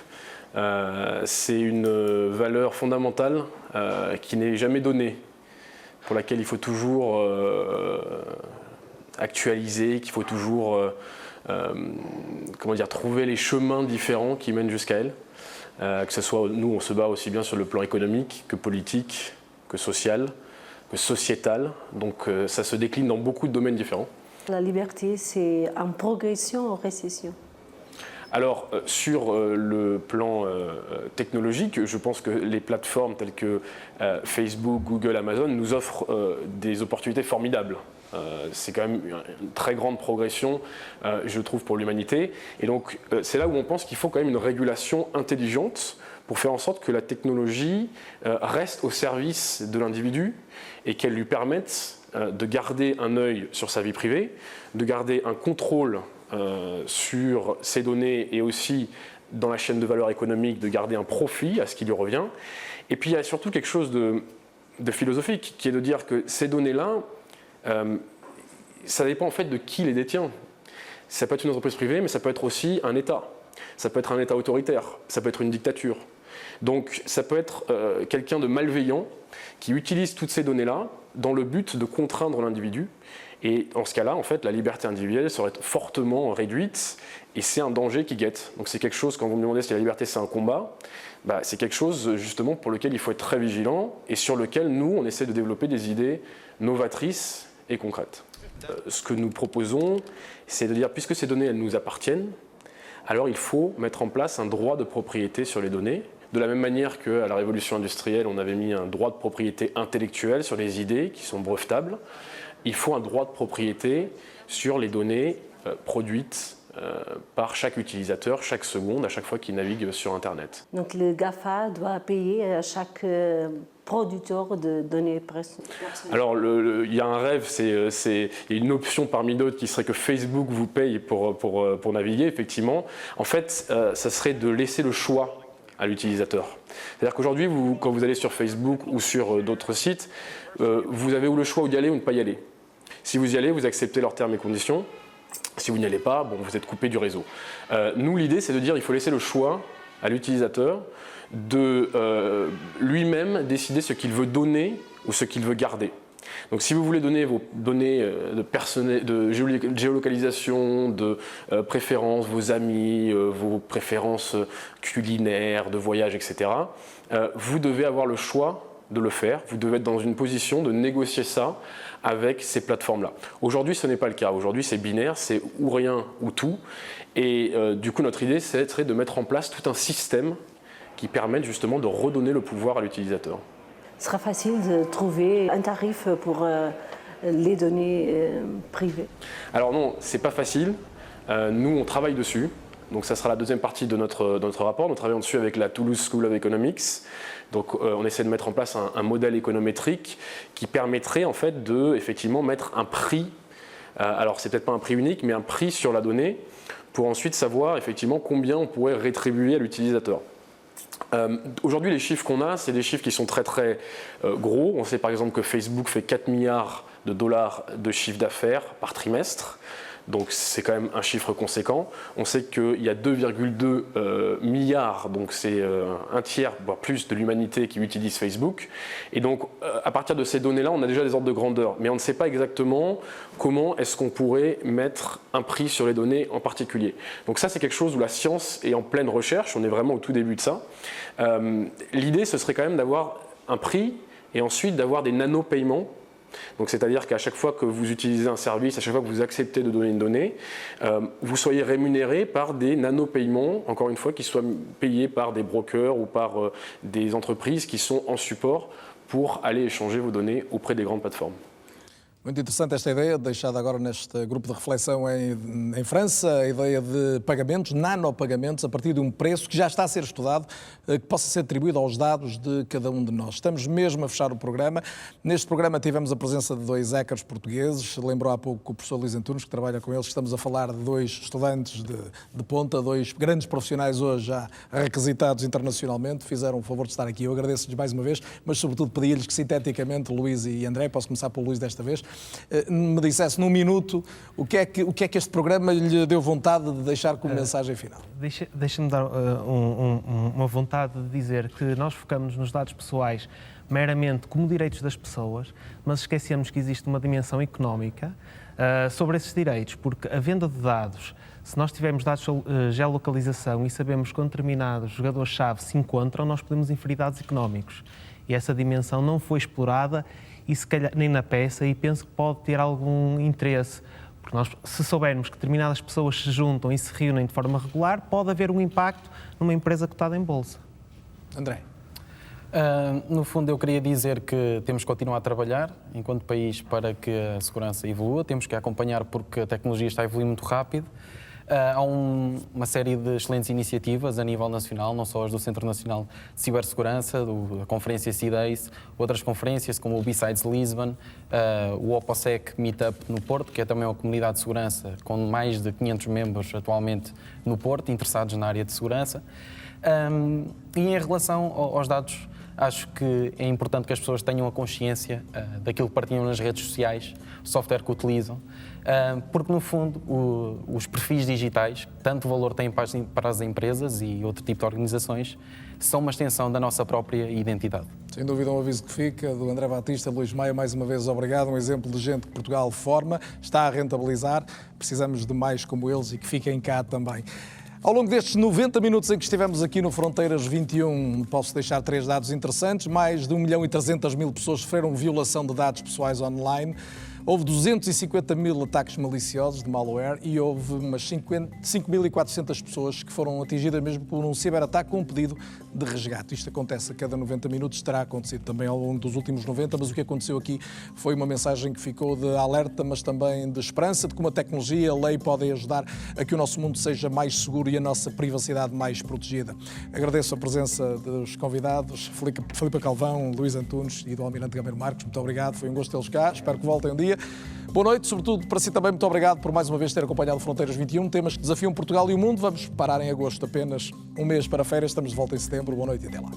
C'est une valeur fondamentale qui n'est jamais donnée, pour laquelle il faut toujours actualiser, qu'il faut toujours trouver les chemins différents qui mènent jusqu'à elle. Que ce soit, nous, on se bat aussi bien sur le plan économique que politique, que social, que sociétal. Donc ça se décline dans beaucoup de domaines différents. La liberté, c'est en progression ou récession? Alors, sur le plan technologique, je pense que les plateformes telles que Facebook, Google, Amazon nous offrent des opportunités formidables. C'est quand même une très grande progression, je trouve, pour l'humanité. Et donc, c'est là où on pense qu'il faut quand même une régulation intelligente pour faire en sorte que la technologie reste au service de l'individu et qu'elle lui permette de garder un œil sur sa vie privée, de garder un contrôle sur ses données et aussi dans la chaîne de valeur économique, de garder un profit à ce qui lui revient. Et puis il y a surtout quelque chose de philosophique qui est de dire que ces données-là, ça dépend en fait de qui les détient. Ça peut être une entreprise privée, mais ça peut être aussi un État. Ça peut être un État autoritaire, ça peut être une dictature. Donc ça peut être quelqu'un de malveillant qui utilise toutes ces données-là dans le but de contraindre l'individu. Et en ce cas-là, en fait, la liberté individuelle serait fortement réduite et c'est un danger qui guette. Donc c'est quelque chose, quand vous me demandez si la liberté c'est un combat, c'est quelque chose justement pour lequel il faut être très vigilant et sur lequel nous, on essaie de développer des idées novatrices et concrètes. Ce que nous proposons, c'est de dire, puisque ces données, elles nous appartiennent, alors il faut mettre en place un droit de propriété sur les données. De la même manière qu'à la révolution industrielle, on avait mis un droit de propriété intellectuelle sur les idées qui sont brevetables, il faut un droit de propriété sur les données produites par chaque utilisateur, chaque seconde, à chaque fois qu'il navigue sur Internet. Donc le GAFA doit payer à chaque producteur de données personnelles. Alors il y a un rêve, c'est une option parmi d'autres qui serait que Facebook vous paye pour naviguer, effectivement. En fait, ça serait de laisser le choix à l'utilisateur. C'est-à-dire qu'aujourd'hui, quand vous allez sur Facebook ou sur d'autres sites, vous avez ou le choix d'y aller ou de ne pas y aller. Si vous y allez, vous acceptez leurs termes et conditions. Si vous n'y allez pas, bon, vous êtes coupé du réseau. Nous, l'idée, c'est de dire qu'il faut laisser le choix à l'utilisateur de lui-même décider ce qu'il veut donner ou ce qu'il veut garder. Donc si vous voulez donner vos données de géolocalisation, de préférences, vos amis, vos préférences culinaires, de voyage, etc., vous devez avoir le choix de le faire. Vous devez être dans une position de négocier ça avec ces plateformes-là. Aujourd'hui, ce n'est pas le cas. Aujourd'hui, c'est binaire, c'est ou rien ou tout. Et du coup, notre idée, serait de mettre en place tout un système qui permette justement de redonner le pouvoir à l'utilisateur. Ce sera facile de trouver un tarif pour les données privées. Alors non, c'est pas facile. Nous, on travaille dessus. Donc ça sera la deuxième partie de notre rapport. Nous travaillons dessus avec la Toulouse School of Economics. Donc on essaie de mettre en place un modèle économétrique qui permettrait en fait de effectivement mettre un prix. Alors c'est peut-être pas un prix unique, mais un prix sur la donnée pour ensuite savoir effectivement combien on pourrait rétribuer à l'utilisateur. Aujourd'hui, les chiffres qu'on a, c'est des chiffres qui sont très très gros. On sait par exemple que Facebook fait 4 milliards de dollars de chiffre d'affaires par trimestre. Donc c'est quand même un chiffre conséquent. On sait qu'il y a 2,2 milliards, donc c'est un tiers, voire plus de l'humanité qui utilise Facebook. Et donc à partir de ces données-là, on a déjà des ordres de grandeur. Mais on ne sait pas exactement comment est-ce qu'on pourrait mettre un prix sur les données en particulier. Donc ça, c'est quelque chose où la science est en pleine recherche. On est vraiment au tout début de ça. L'idée, ce serait quand même d'avoir un prix et ensuite d'avoir des nano-paiements. Donc c'est-à-dire qu'à chaque fois que vous utilisez un service, à chaque fois que vous acceptez de donner une donnée, vous soyez rémunéré par des nano-paiements, encore une fois, qui soient payés par des brokers ou par des entreprises qui sont en support pour aller échanger vos données auprès des grandes plateformes. Muito interessante esta ideia, deixada agora neste grupo de reflexão em França, a ideia de pagamentos, nanopagamentos, a partir de um preço que já está a ser estudado, que possa ser atribuído aos dados de cada um de nós. Estamos mesmo a fechar o programa. Neste programa tivemos a presença de 2 hackers portugueses, lembrou há pouco o professor Luís Antunes, que trabalha com eles, estamos a falar de 2 estudantes de ponta, 2 grandes profissionais hoje já requisitados internacionalmente, fizeram o favor de estar aqui. Eu agradeço-lhes mais uma vez, mas sobretudo pedi-lhes que sinteticamente, Luís e André, posso começar pelo Luís desta vez, me dissesse num minuto o que é que este programa lhe deu vontade de deixar como mensagem final. Deixa-me dar uma vontade de dizer que nós focamos nos dados pessoais meramente como direitos das pessoas, mas esquecemos que existe uma dimensão económica sobre esses direitos, porque a venda de dados, se nós tivermos dados de geolocalização e sabemos que um determinado jogador-chave se encontram, nós podemos inferir dados económicos. E essa dimensão não foi explorada e se calhar nem na peça, e penso que pode ter algum interesse, Porque nós, se soubermos que determinadas pessoas se juntam e se reúnem de forma regular, pode haver um impacto numa empresa cotada em bolsa. André. No fundo, eu queria dizer que temos que continuar a trabalhar enquanto país para que a segurança evolua, temos que acompanhar porque a tecnologia está a evoluir muito rápido. Há uma série de excelentes iniciativas a nível nacional, não só as do Centro Nacional de Cibersegurança, da Conferência CIDACE, outras conferências como o B-Sides Lisbon, o OPOSEC Meetup no Porto, que é também uma comunidade de segurança com mais de 500 membros atualmente no Porto, interessados na área de segurança. E em relação aos dados, acho que é importante que as pessoas tenham a consciência daquilo que partilham nas redes sociais, o software que utilizam, porque, no fundo, os perfis digitais, tanto valor têm para as empresas e outro tipo de organizações, são uma extensão da nossa própria identidade. Sem dúvida, um aviso que fica do André Batista. Luís Maia, mais uma vez, obrigado. Um exemplo de gente que Portugal forma, está a rentabilizar. Precisamos de mais como eles e que fiquem cá também. Ao longo destes 90 minutos em que estivemos aqui no Fronteiras 21, posso deixar 3 dados interessantes. Mais de 1.300.000 pessoas sofreram violação de dados pessoais online. Houve 250.000 ataques maliciosos de malware e houve umas 5.400 pessoas que foram atingidas mesmo por um ciberataque com um pedido de resgate. Isto acontece a cada 90 minutos, terá acontecido também ao longo dos últimos 90, mas o que aconteceu aqui foi uma mensagem que ficou de alerta, mas também de esperança, de como a tecnologia e a lei podem ajudar a que o nosso mundo seja mais seguro e a nossa privacidade mais protegida. Agradeço a presença dos convidados, Filipe Calvão, Luís Antunes e do Almirante Gameiro Marques. Muito obrigado, foi um gosto tê-los cá, espero que voltem um dia. Boa noite, sobretudo para si também, muito obrigado por mais uma vez ter acompanhado Fronteiras 21, temas que desafiam Portugal e o mundo. Vamos parar em agosto, apenas um mês para férias, estamos de volta em setembro. Boa noite e até lá.